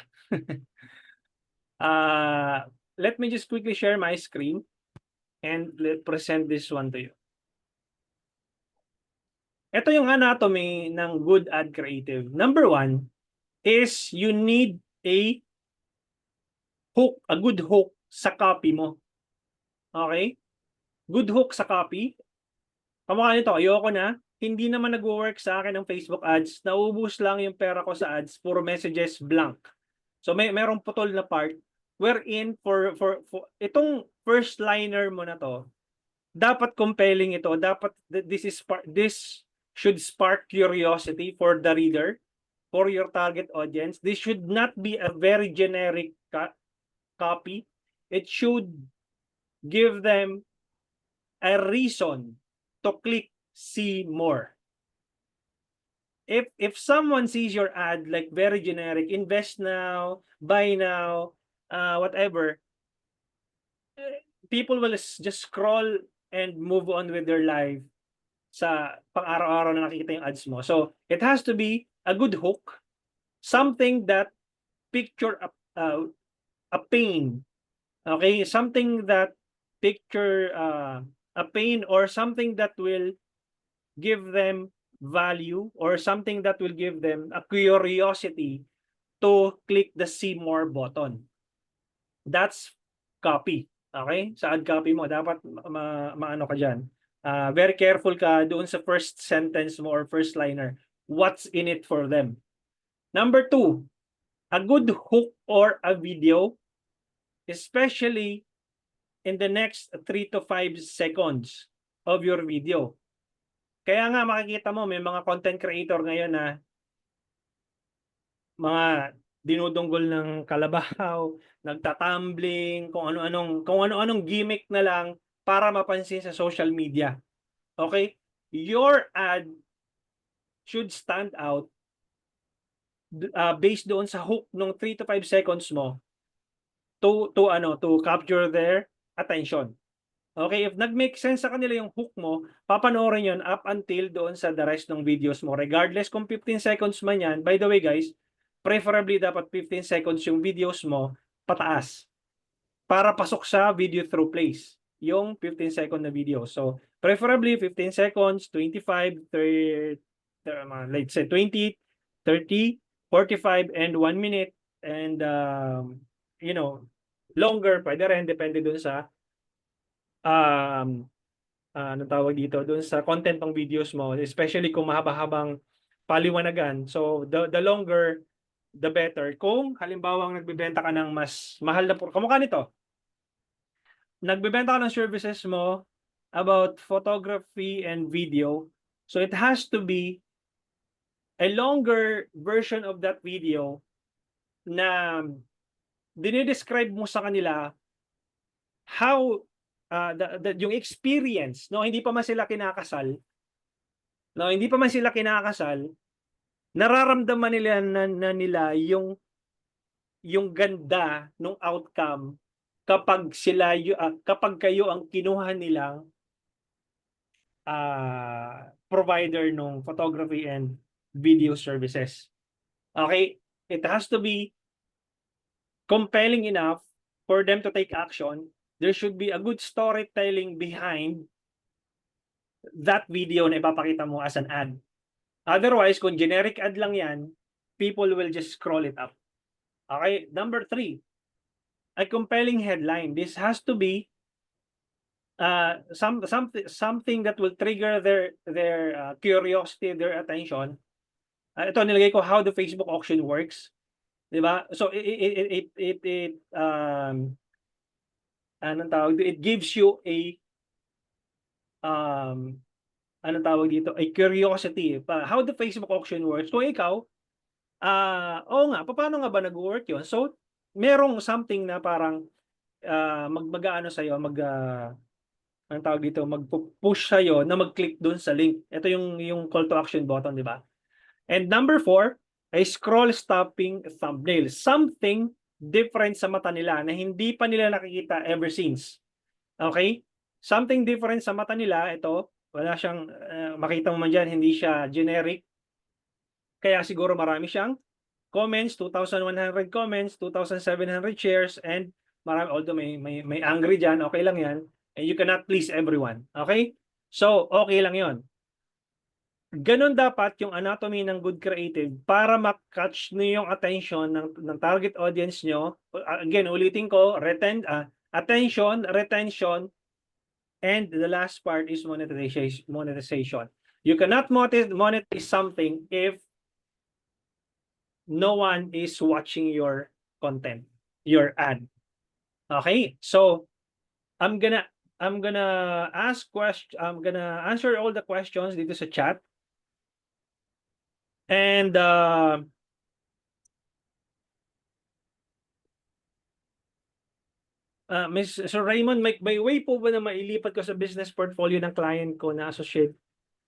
A: Let me just quickly share my screen and present this one to you. Ito yung anatomy ng good ad creative. Number one is you need a good hook sa copy mo. Okay? Good hook sa copy. Kamukha nito, ayoko na. Hindi naman nag-work sa akin ng Facebook ads. Naubos lang yung pera ko sa ads. Puro messages blank. So merong putol na part wherein for itong first liner mo na to, dapat compelling ito. Dapat this should spark curiosity for the reader, for your target audience. This should not be a very generic copy. It should give them a reason to click see more. If someone sees your ad like very generic, invest now, buy now, whatever, people will just scroll and move on with their life sa pang-araw-araw na nakikita yung ads mo. So it has to be a good hook, something that picture a pain, okay, something that picture a pain, or something that will give them value, or something that will give them a curiosity to click the see more button. That's copy. Okay? Sa ad copy mo, dapat maano ka dyan. Very careful ka doon sa first sentence mo or first liner. What's in it for them? Number 2, a good hook or a video, especially in the next 3 to 5 seconds of your video. Kaya nga makikita mo may mga content creator ngayon na mga dinudunggol ng kalabaw, nagtatumbling, kung ano-anong gimmick na lang para mapansin sa social media. Okay? Your ad should stand out based doon sa hook ng 3 to 5 seconds mo to capture their attention. Okay, if nag-make sense sa kanila yung hook mo, papanoorin yon up until doon sa the rest ng videos mo. Regardless kung 15 seconds man yan, by the way guys, preferably dapat 15 seconds yung videos mo pataas para pasok sa video through plays, yung 15 second na video. So, preferably 15 seconds, 25, 30, let's say 20, 30, 45, and 1 minute, and longer, pwede rin, depende doon sa anong tawag dito, doon sa content ng videos mo, especially kung mahaba-habang paliwanagan. So, the longer, the better. Kung halimbawa nagbebenta ka ng mas mahal na kamukha nito, nagbebenta ka ng services mo about photography and video, so it has to be a longer version of that video na dinidescribe mo sa kanila how yung experience, no, hindi pa man sila kinakasal, nararamdaman nila na nila yung ganda ng outcome kapag kapag kayo ang kinuha nilang provider ng photography and video services. Okay? It has to be compelling enough for them to take action. There should be a good storytelling behind that video na ipapakita mo as an ad. Otherwise, kung generic ad lang yan, people will just scroll it up. Okay? Number 3, a compelling headline. This has to be something that will trigger their curiosity, their attention. Ito nilagay ko, how the Facebook auction works. 'Di ba? So it gives you a curiosity how the Facebook auction works. Kung ikaw, oo nga, paano nga ba nag-work yun? So, merong something na parang mag-aano sa'yo, mag-push sa'yo na mag-click dun sa link. Ito yung call to action button, di ba? And number 4, a scroll stopping thumbnail. Something different sa mata nila na hindi pa nila nakikita ever since. Okay? Something different sa mata nila, ito, wala siyang, makita mo man dyan, hindi siya generic. Kaya siguro marami siyang comments, 2,100 comments, 2,700 shares, and marami, although may angry dyan, okay lang yan. And you cannot please everyone. Okay? So, okay lang yon. Ganon dapat yung anatomy ng good creative para ma-catch niyo yung attention ng target audience nyo. Again, ulitin ko, attention, retention, and the last part is monetization. You cannot monetize something if no one is watching your content, your ad. Okay? So, I'm gonna I'm gonna answer all the questions dito sa chat. And Miss Sir Raymond, may way po ba na mailipat ko sa business portfolio ng client ko na associate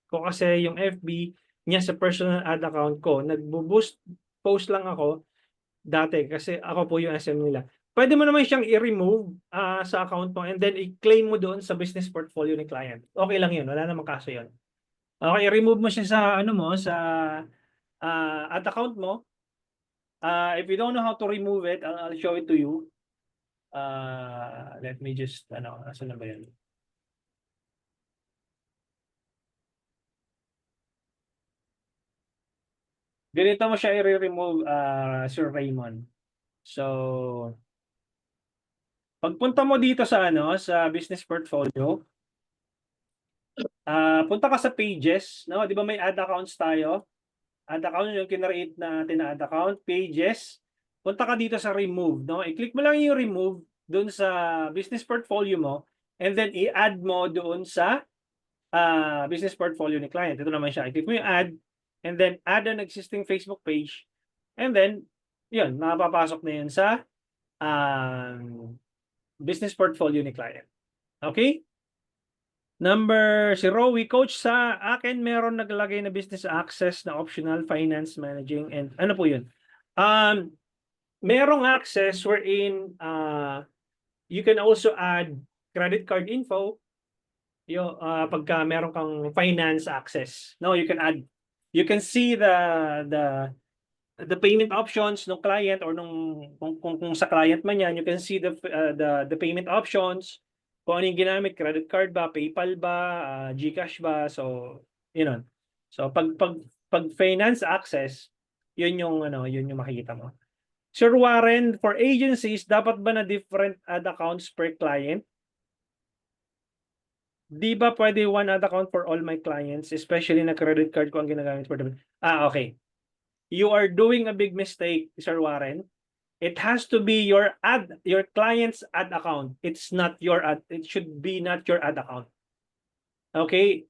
A: ko kasi yung FB niya sa personal ad account ko, nagbo-boost post lang ako dati kasi ako po yung SM nila. Pwede mo naman siyang i-remove sa account mo and then i-claim mo doon sa business portfolio ni client. Okay lang yun, wala namang kaso yun. Okay, remove mo siya sa ano mo, sa ad account mo. If you don't know how to remove it, I'll show it to you. Let me just, asan na ba yan? Ganito mo siya i-remove, Sir Raymond. So, pagpunta mo dito sa sa business portfolio, punta ka sa pages, no? 'Di ba may ad accounts tayo? Ad account yung kinreate natin na ad account, pages. Punta ka dito sa remove, no? I-click mo lang yung remove doon sa business portfolio mo and then i-add mo doon sa business portfolio ni client. Ito naman siya. I-click mo yung add and then add an existing Facebook page and then yun, napapasok na yun sa business portfolio ni client. Okay? Si Rowie, coach, sa akin meron naglagay na business access na optional finance managing and ano po yun? Merong access wherein you can also add credit card info pagka meron kang finance access. No, you can see the payment options ng client or kung sa client man yan, you can see the payment options, kung ano yung ginamit, credit card ba, PayPal ba, GCash ba, so yun. So pag finance access, yun yung makikita mo. Sir Warren, for agencies, dapat ba na different ad accounts per client? Di ba pwede one ad account for all my clients, especially na credit card ko ang ginagamit for them? Okay. You are doing a big mistake, Sir Warren. It has to be your client's ad account. It's not your ad. It should be not your ad account. Okay.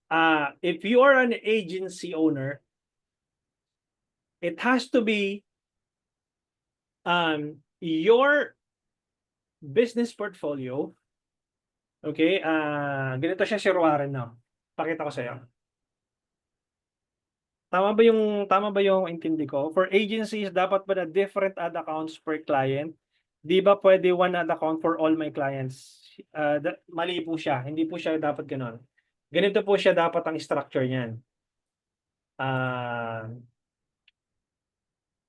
A: If you are an agency owner, it has to be your business portfolio. Okay. Ganito siya, Sir Warren, no? Pakita ko sa iyo. Tama ba yung intindi ko? For agencies, dapat ba na different ad accounts per client? Di ba pwede one ad account for all my clients? Mali po siya. Hindi po siya dapat ganoon. Ganito po siya dapat ang structure niyan.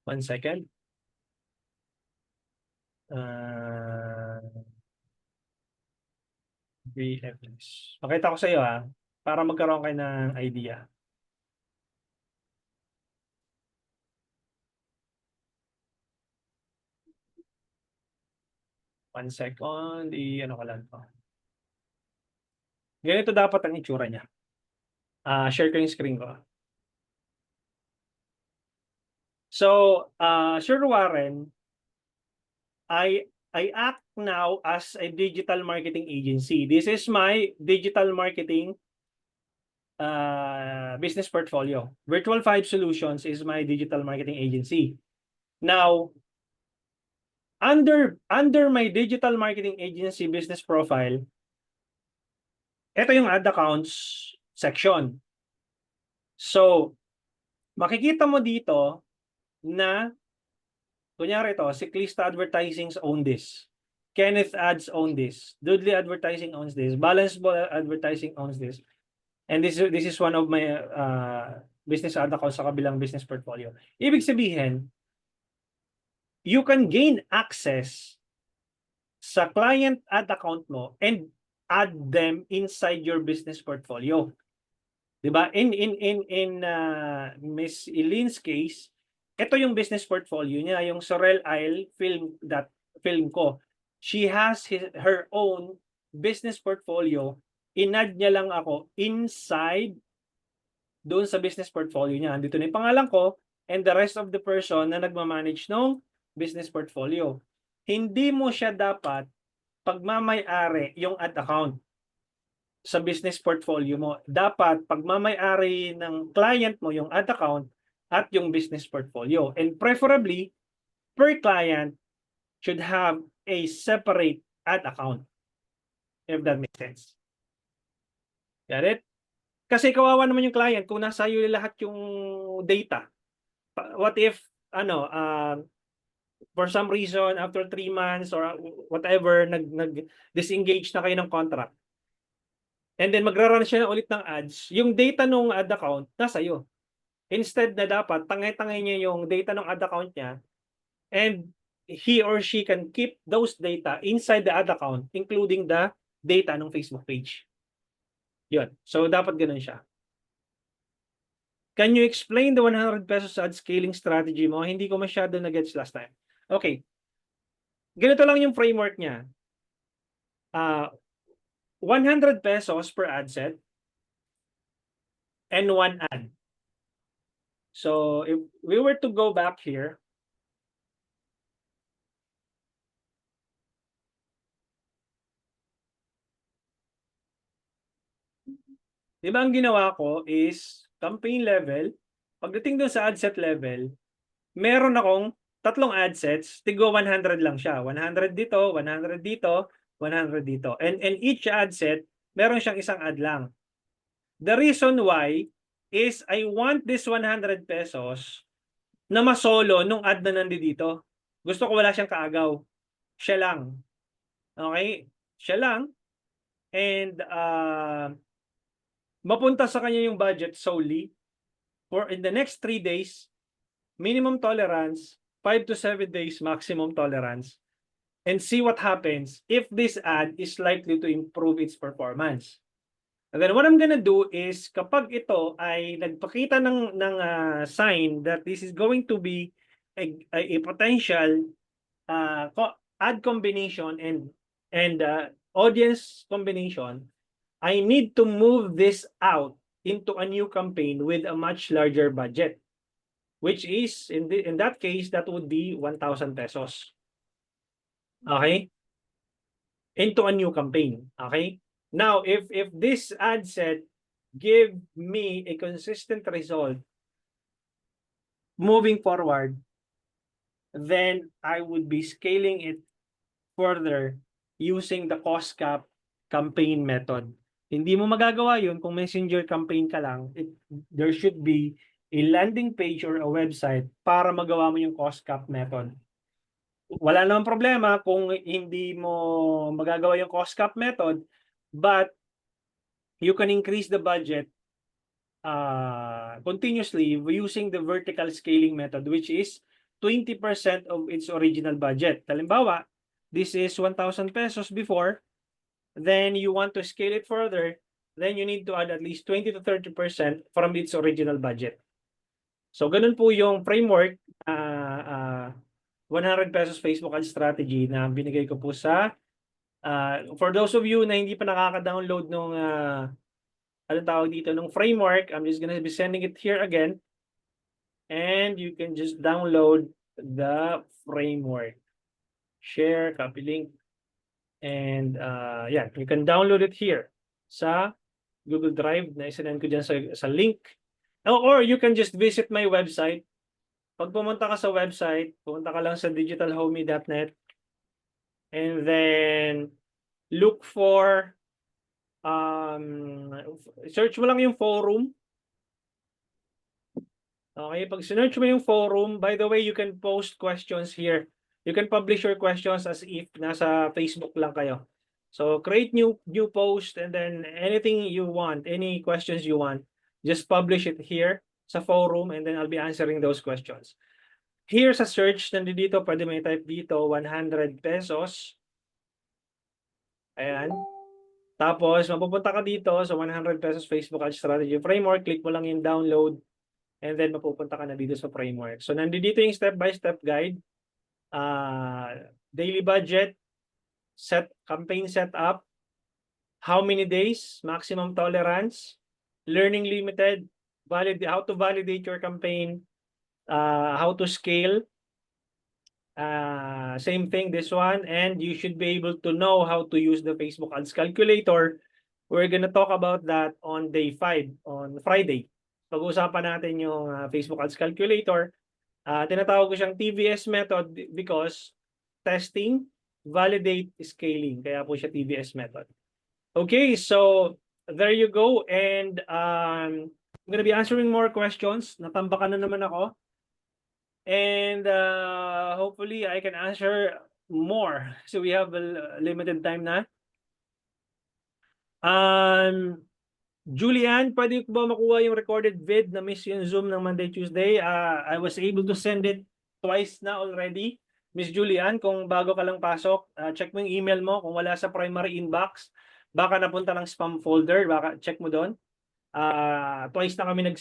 A: One second. VFS. Pakita ko sa iyo para magkaroon kayo ng idea. One second, ano ko lang to. Ganito dapat ang itsura niya. Share ko yung screen ko. So, Sir Warren, I act now as a digital marketing agency. This is my digital marketing business portfolio. Virtual 5 Solutions is my digital marketing agency. Now, under my digital marketing agency business profile, ito yung ad accounts section. So, makikita mo dito na kunyari ito, si Clista Advertising own this. Kenneth Ads own this. Dudley Advertising owns this. Balance Ball Advertising owns this. And this is one of my business ad accounts sa kabilang business portfolio. Ibig sabihin, you can gain access sa client ad account mo and add them inside your business portfolio. 'Di ba? In Miss Eileen's case, ito yung business portfolio niya, yung Sorel Isle film ko. She has her own business portfolio. In-add niya lang ako inside doon sa business portfolio niya. Andito na yung pangalan ko and the rest of the person na nagmamanage ng business portfolio. Hindi mo siya dapat pagmamay-ari yung ad account. sa business portfolio mo. Dapat pagmamay-ari ng client mo yung ad account at yung business portfolio. And preferably, per client should have a separate ad account. If that makes sense. Got it? Kasi kawawa naman yung client kung nasa iyo lahat yung data. What if, for some reason, after 3 months or whatever, nag-disengage na kayo ng contract. And then magra-run siya ulit ng ads, yung data ng ad account nasa iyo. Instead na dapat tangay-tangay niya yung data ng ad account niya and he or she can keep those data inside the ad account including the data ng Facebook page. Yun. So dapat ganun siya. Can you explain the 100 pesos ad scaling strategy mo? Hindi ko masyado na-gets last time. Okay. Ganito lang yung framework niya. 100 pesos per ad set and 1 ad. So if we were to go back here, di ba ang ginawa ko is campaign level, pagdating doon sa ad set level, meron akong 3 ad sets, tigwa 100 lang siya. 100 dito, 100 dito, 100 dito. And each ad set, meron siyang isang ad lang. The reason why is I want this 100 pesos na masolo nung ad na nandito. Gusto ko wala siyang kaagaw. Siya lang. Okay? Siya lang. And mapunta sa kanya yung budget solely for in the next 3 days, minimum tolerance, 5 to 7 days maximum tolerance, and see what happens if this ad is likely to improve its performance. And then what I'm gonna do is kapag ito ay nagpakita ng sign that this is going to be a potential ad combination and audience combination, I need to move this out into a new campaign with a much larger budget, which is in that case that would be 1,000 pesos. Okay? Into a new campaign. Okay? Now, if this ad set give me a consistent result moving forward, then I would be scaling it further using the cost cap campaign method. Hindi mo magagawa yun kung messenger campaign ka lang. There should be a landing page or a website para magawa mo yung cost cap method. Wala namang problema kung hindi mo magagawa yung cost cap method, but you can increase the budget continuously using the vertical scaling method, which is 20% of its original budget. Halimbawa, this is 1,000 pesos before, then you want to scale it further, then you need to add at least 20 to 30% from its original budget. So, ganun po yung framework, 100 pesos Facebook ad strategy na binigay ko po sa, for those of you na hindi pa nakaka-download nung, anong tawag dito, nung framework, I'm just gonna be sending it here again. And you can just download the framework. Share, copy link. And yeah, you can download it here sa Google Drive na isinend ko dyan sa link. Or you can just visit my website. Pag pumunta ka sa website, pumunta ka lang sa digitalhomey.net and then look for search mo lang yung forum. Okay, pag search mo yung forum, by the way, you can post questions here. You can publish your questions as if nasa Facebook lang kayo. So create new post and then anything you want, any questions you want, just publish it here sa forum and then I'll be answering those questions. Here sa search, nandito, pwede mo i-type dito, 100 pesos. Ayan. Tapos, mapupunta ka dito sa 100 pesos Facebook Ad Strategy Framework. Click mo lang yung download and then mapupunta ka na dito sa framework. So, nandito yung step-by-step guide. Daily budget, campaign setup, how many days, maximum tolerance, learning limited, how to validate your campaign, how to scale. Same thing, this one, and you should be able to know how to use the Facebook Ads Calculator We're gonna talk about that on day 5, on Friday. Pag-uusapan natin yung Facebook Ads Calculator. Tinatawag ko siyang TVS method because testing, validate, scaling. Kaya po siya TVS method. Okay, so there you go. And I'm gonna be answering more questions. Natambakan na naman ako. And hopefully I can answer more. So we have a limited time na. Julian, pwede ko ba makuha yung recorded vid na miss yung Zoom ng Monday, Tuesday? I was able to send it twice na already. Miss Julian, kung bago ka lang pasok, check mo yung email mo. Kung wala sa primary inbox, baka napunta ng spam folder, baka check mo doon. Twice na kami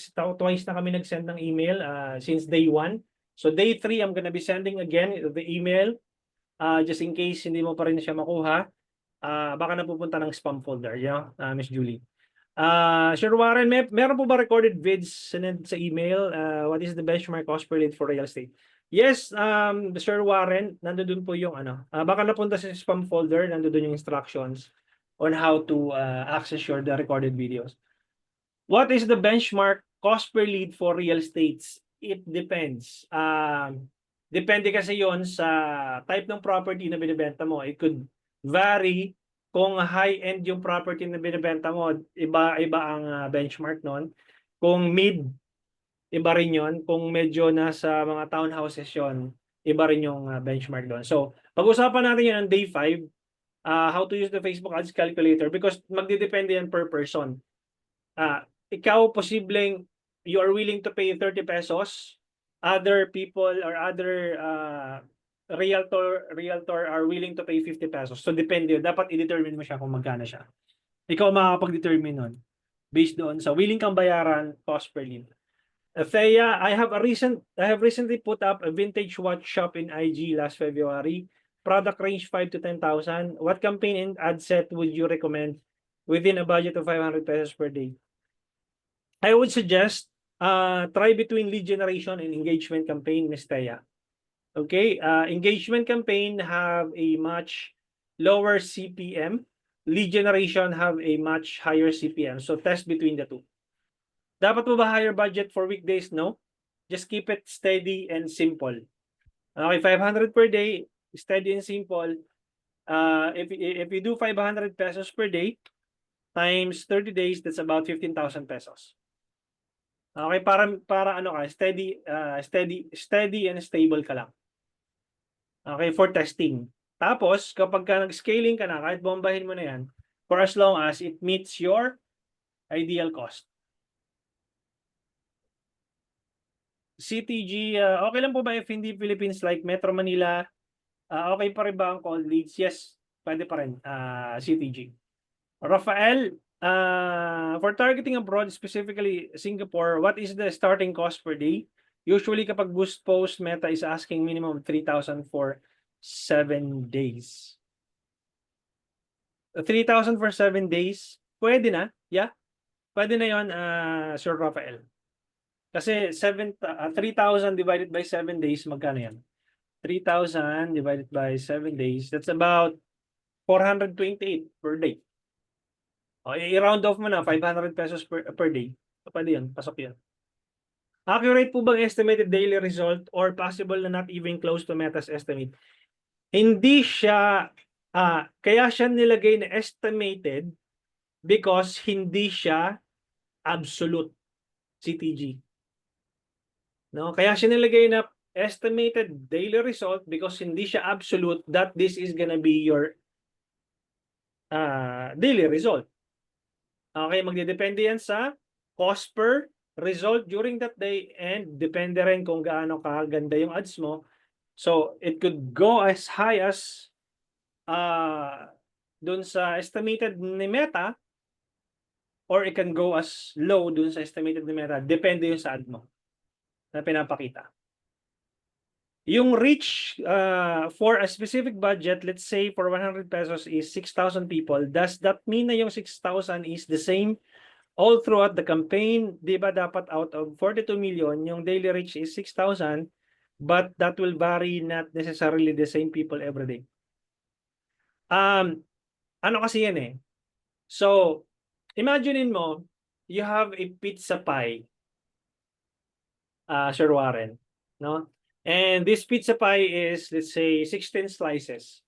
A: nag-send ng email since day 1. So day 3, I'm gonna be sending again the email just in case hindi mo pa rin siya makuha. Baka napupunta ng spam folder, Miss Julie. Sir Warren, meron po ba recorded vids sa email? What is the benchmark cost per lead for real estate? Yes, Sir Warren, nandoon po yung baka napunta sa spam folder, nandoon yung instructions on how to access the recorded videos. What is the benchmark cost per lead for real estates? It depends. Depende kasi yon sa type ng property na binibenta mo. It could vary. Kung high-end yung property na binibenta mo, iba ang benchmark nun. Kung mid, iba rin yun. Kung medyo nasa mga townhouses yun, iba rin yung benchmark doon. So, pag-usapan natin yun on day 5, how to use the Facebook Ads Calculator because magdidepende yan per person. Ikaw, posibleng you are willing to pay 30 pesos. Other people or other realtor are willing to pay 50 pesos. So depende, dapat i-determine mo siya kung magkano siya. Ikaw makakapag-determine nun based doon sa willing kang bayaran cost per lead. Thea, I have recently put up a vintage watch shop in IG last February. Product range 5 to 10,000. What campaign and ad set would you recommend within a budget of 500 pesos per day? I would suggest try between lead generation and engagement campaign, Ms. Thea. Okay, engagement campaign have a much lower CPM. Lead generation have a much higher CPM. So test between the two. Dapat mo ba higher budget for weekdays? No. Just keep it steady and simple. Okay, 500 per day, steady and simple. If you do 500 pesos per day times 30 days, that's about 15,000 pesos. Okay, para ano ka, steady and stable ka lang. Okay, for testing. Tapos, kapag ka nag-scaling ka na, kahit bombahin mo na yan, for as long as it meets your ideal cost. CTG, okay lang po ba if hindi Philippines like Metro Manila? Okay pa rin ba ang cold leads? Yes, pwede pa rin, CTG. Rafael, for targeting abroad, specifically Singapore, what is the starting cost per day? Usually kapag boost post, Meta is asking minimum 3,000 for 7 days. 3,000 for 7 days, pwede na, yeah. Pwede na yon, Sir Rafael. Kasi 3,000 divided by 7 days, magkano yan? 3,000 divided by 7 days, that's about 428 per day. O, i-round off mo na, 500 pesos per day. So, pwede yun, pasok yun. Accurate po bang estimated daily result or possible na not even close to Meta's estimate? Hindi siya, kaya siya nilagay na estimated because hindi siya absolute, CTG. No? Kaya siya nilagay na estimated daily result because hindi siya absolute that this is gonna be your daily result. Okay, magdedepende yan sa cost per result during that day and depende rin kung gaano kaganda yung ads mo. So, it could go as high as dun sa estimated ni Meta or it can go as low dun sa estimated ni Meta. Depende yung sa ad mo na pinapakita. Yung reach for a specific budget, let's say for 100 pesos is 6,000 people. Does that mean na yung 6,000 is the same all throughout the campaign? Di ba dapat out of 42 million, yung daily reach is 6,000, but that will vary not necessarily the same people every day. Ano kasi yan eh. So, imaginein mo, you have a pizza pie, Sir Warren, no? And this pizza pie is, let's say, 16 slices.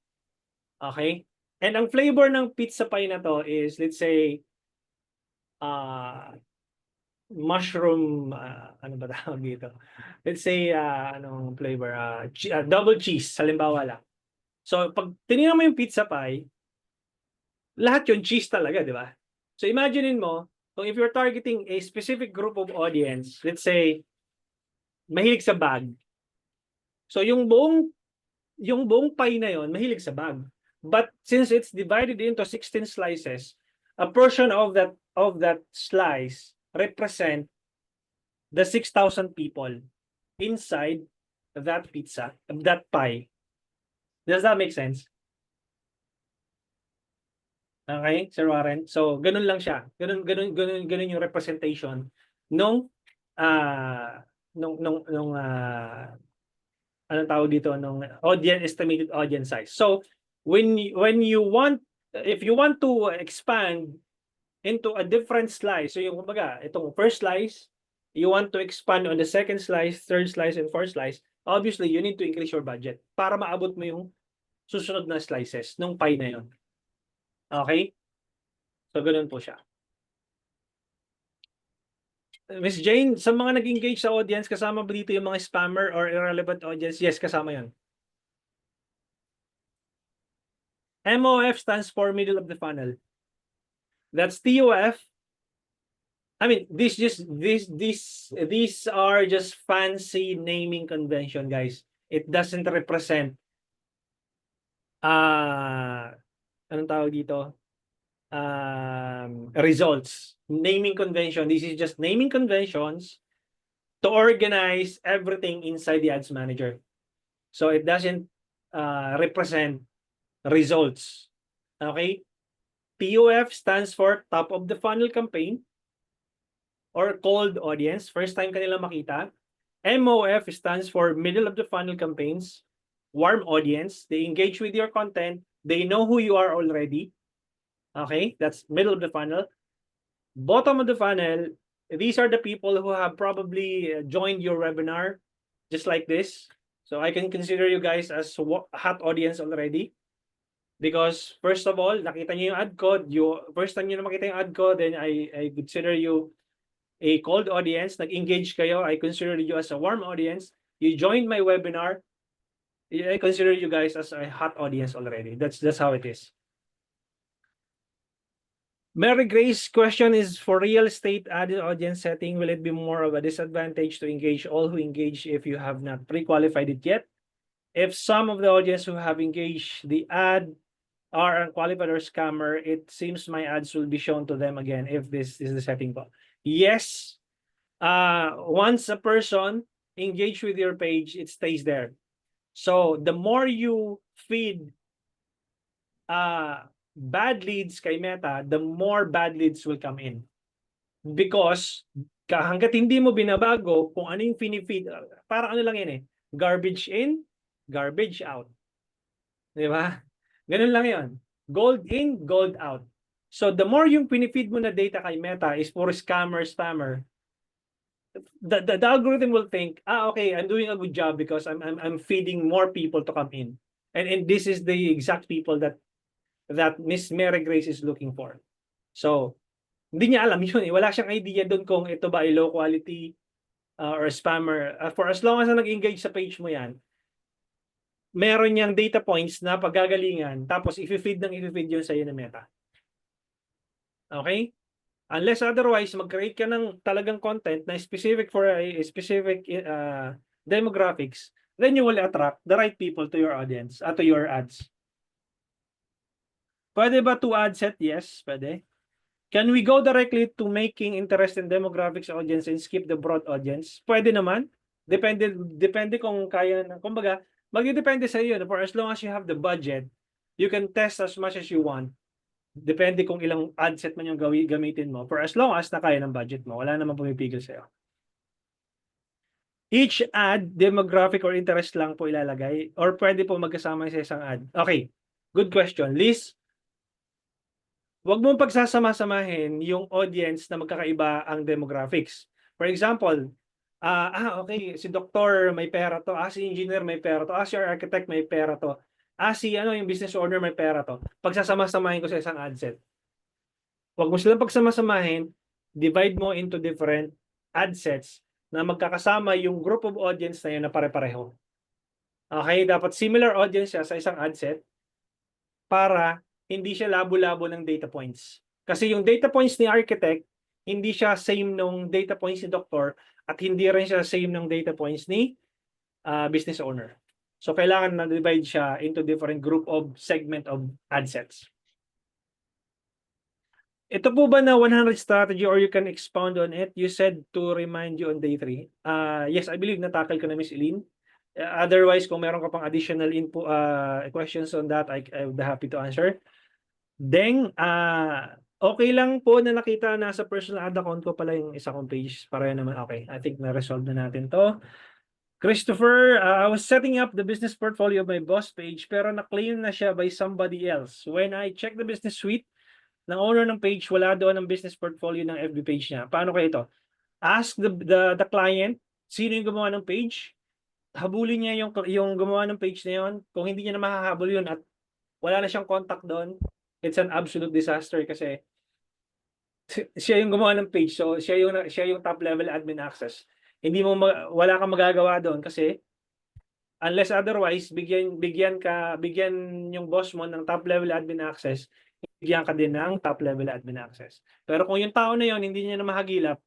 A: Okay? And ang flavor ng pizza pie na to is, let's say, uh, mushroom, ano ba tawag dito? Let's say, anong flavor? Double cheese, halimbawa lang. So, pag tinignan mo yung pizza pie, lahat yun cheese talaga, di ba? So, imaginein mo, kung if you're targeting a specific group of audience, let's say, mahilig sa bag. So, yung buong pie na yon mahilig sa bag. But since it's divided into 16 slices, a portion of that slice represent the 6,000 people inside that pizza, that pie. Does that make sense? Okay, Sir Warren? So, ganun lang siya. Ganun yung representation nung anong tawag dito, nung estimated audience size. So, when you want, if you want to expand into a different slice, so yung kumbaga, itong first slice, you want to expand on the second slice, third slice, and fourth slice, obviously, you need to increase your budget para maabot mo yung susunod na slices ng pie na yun. Okay? So, ganun po siya. Miss Jane, sa mga nag-engage sa audience, kasama ba dito yung mga spammer or irrelevant audience? Yes, kasama yun. MOF stands for middle of the funnel. That's TOF. I mean, these are just fancy naming convention, guys. It doesn't represent anong tawag dito? Results. Naming convention. This is just naming conventions to organize everything inside the ads manager. So it doesn't represent results. Okay? TOF stands for top of the funnel campaign or cold audience. First time kanila makita. MOF stands for middle of the funnel campaigns. Warm audience. They engage with your content. They know who you are already. Okay? That's middle of the funnel. Bottom of the funnel, these are the people who have probably joined your webinar just like this. So I can consider you guys as hot audience already. Because first of all, nakita niyo yung ad code, first time niyo na makita yung ad code, then I consider you a cold audience. Nag-engage kayo, I consider you as a warm audience. You joined my webinar, I consider you guys as a hot audience already. That's how it is. Mary Grace question is for real estate added audience setting. Will it be more of a disadvantage to engage all who engage if you have not pre-qualified it yet? If some of the audience who have engaged the ad are unqualified or scammer, it seems my ads will be shown to them again if this is the setting. Yes. Once a person engage with your page, it stays there. So the more you feed bad leads kay Meta, the more bad leads will come in. Because hanggat hindi mo binabago kung ano yung pinifeed, para ano lang yan eh, garbage in, garbage out. Di ba? Ganun lang yon. Gold in, gold out. So the more yung pinifeed mo na data kay Meta is for spammer, the algorithm will think, okay, I'm doing a good job because I'm feeding more people to come in. And this is the exact people that Miss Mary Grace is looking for. So, hindi niya alam yun. Wala siyang idea doon kung ito ba ay low quality or spammer. For as long as na nag-engage sa page mo yan, meron niyang data points na paggagalingan, tapos i-feed yun sa iyo ng Meta. Okay? Unless otherwise, mag-create ka ng talagang content na specific for a specific demographics, then you will attract the right people to your audience, to your ads. Pwede ba to ad set? Yes, pwede. Can we go directly to making interest in demographics audience and skip the broad audience? Pwede naman. Depende kung kaya na. Kumbaga, magdidepende sa iyo. For as long as you have the budget, you can test as much as you want. Depende kung ilang ad set man yung gamitin mo. For as long as na kaya ng budget mo, wala namang pumipigil sa iyo. Each ad, demographic or interest lang po ilalagay or pwede po magkasama sa isang ad? Okay, good question. Liz, Huwag mong pagsasama-samahin yung audience na magkakaiba ang demographics. For example, okay, si doktor may pera to, si engineer may pera to, si architect may pera to, si yung business owner may pera to. Pagsasama-samahin ko sa isang ad set. Huwag mo silang pagsama-samahin, divide mo into different ad sets na magkakasama yung group of audience na yun na pare-pareho. Okay, dapat similar audience siya sa isang ad set para hindi siya labo-labo ng data points. Kasi yung data points ni architect, hindi siya same nung data points ni doctor at hindi rin siya same ng data points ni business owner. So kailangan na divide siya into different group of segment of ad sets. Ito po ba na 100 strategy or you can expound on it? You said to remind you on day 3. Yes, I believe na-tackle ko na Miss Eileen. Otherwise, kung meron ka pang additional info, questions on that, I would be happy to answer. Deng, okay lang po na nakita na sa personal ad account ko pala yung isa kong page. Para naman, okay. I think na-resolve na natin to. Christopher, I was setting up the business portfolio of my boss page pero na-claim na siya by somebody else. When I check the business suite, ng owner ng page, wala doon ang business portfolio ng FB page niya. Paano kayo ito? Ask the client, sino yung gumawa ng page, habulin niya yung gumawa ng page na yun. Kung hindi niya na mahahabol yun at wala na siyang contact doon, it's an absolute disaster kasi siya yung gumawa ng page. So siya yung top level admin access. Hindi mo wala kang magagawa doon kasi unless otherwise bigyan yung boss mo ng top level admin access, bigyan ka din ng top level admin access. Pero kung yung tao na yon hindi niya na mahagilap,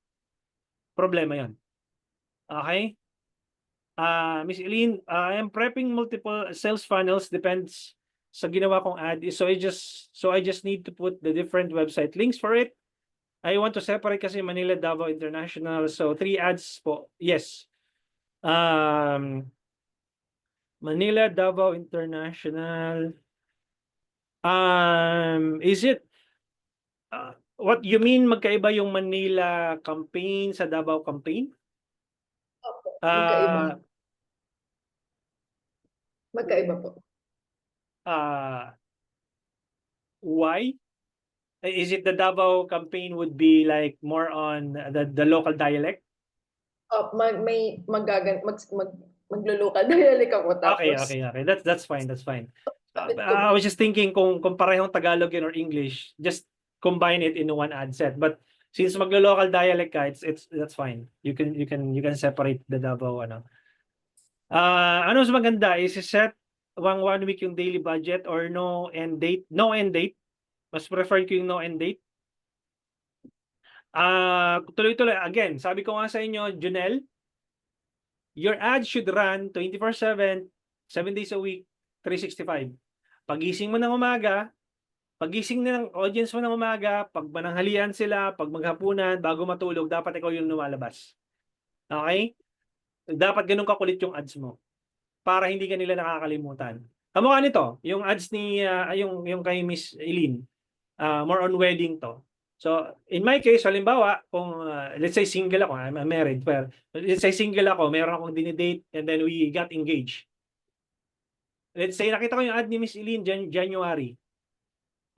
A: problema yon. Okay? Miss Eileen, I am prepping multiple sales funnels, depends sa ginawa kong ad. So I just need to put the different website links for it. I want to separate kasi Manila, Davao International. So 3 ads po. Yes. Manila, Davao International. Is it what you mean magkaiba yung Manila campaign sa Davao campaign?
B: Opo, magkaiba.
A: Ah,
B: Magkaiba po.
A: Why? Is it the Davao campaign would be like more on the local dialect?
B: Magluluka dialect ako
A: Okay.
B: tapos
A: That's fine.
B: kapit ko
A: I was just thinking kung parehong Tagalog yun or English, just combine it in one ad set. But since maglo-local dialect ka, that's fine. You can separate the Davao ano mas maganda is set one week yung daily budget or no end date. No end date. Mas prefer ko yung no end date. Tuloy-tuloy. Again, sabi ko nga sa inyo, Junel, your ad should run 24/7, 7 days a week, 365. Pagising mo ng umaga, pagising ng audience mo ng umaga, pag mananghalian sila, pag maghapunan, bago matulog, dapat ikaw yung lumalabas. Okay? Dapat ganun kakulit yung ads mo para hindi ka nila nakakalimutan. Kamukha nito, yung ads ni yung kay Miss Eileen, more on wedding to. So, in my case, halimbawa, kung let's say single ako, I'm married, pero let's say single ako, meron akong dinidate and then we got engaged. Let's say nakita ko yung ad ni Miss Eileen January.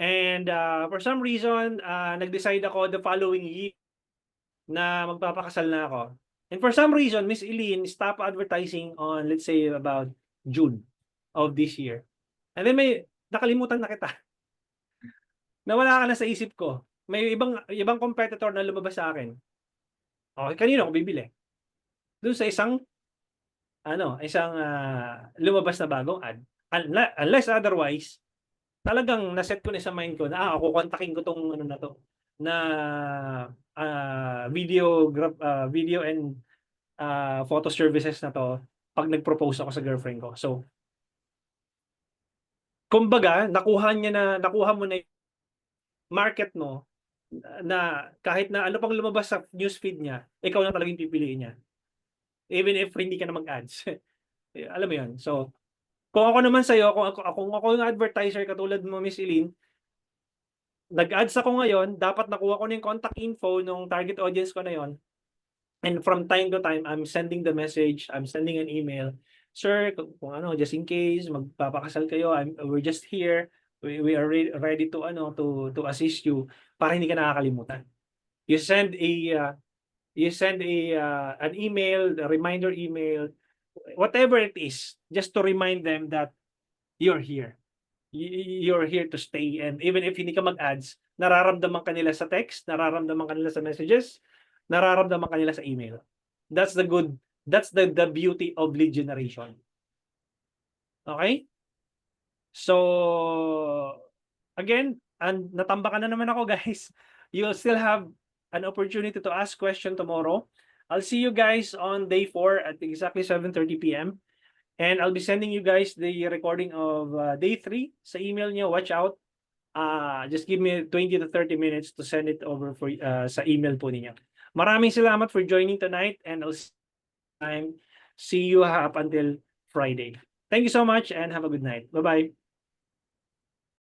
A: And for some reason, nag-decide ako the following year na magpapakasal na ako. And for some reason, Miss Eileen stopped advertising on, let's say, about June of this year. And then nakalimutan na kita. Nawala ka na sa isip ko. May ibang competitor na lumabas sa akin. Okay, kanino ako bibili? Doon sa isang lumabas na bagong ad. Unless otherwise, talagang naset ko na sa mind ko na kukontakin ko tong na to na video and photo services na to pag nag-propose ako sa girlfriend ko. So kumbaga, nakuha mo na market mo na kahit na ano pang lumabas sa newsfeed niya, ikaw lang talagang pipiliin niya. Even if hindi ka na mag-ads. Alam mo 'yun. So kung ako naman sa'yo, kung ako yung advertiser katulad mo, Miss Eileen, nag-ads ako ngayon, dapat nakuha ko na yung contact info ng target audience ko na yon. And from time to time, I'm sending the message, I'm sending an email. Sir, kung just in case, magpapakasal kayo, we're just here. We are ready to to assist you para hindi ka nakakalimutan. You send an email, a reminder email, whatever it is, just to remind them that you're here. You're here to stay, and even if hindi ka mag-ads, nararamdaman ka nila sa text, nararamdaman ka nila sa messages, nararamdaman ka nila sa email. That's the beauty of lead generation. Okay? So again, and natambakan na naman ako, guys. You'll still have an opportunity to ask question tomorrow. I'll see you guys on day 4 at exactly 7:30 p.m. And I'll be sending you guys the recording of day 3 sa email niyo. Watch out. Just give me 20 to 30 minutes to send it over for sa email po ninyo. Maraming salamat for joining tonight, and I'll see you up until Friday. Thank you so much and have a good night. Bye-bye.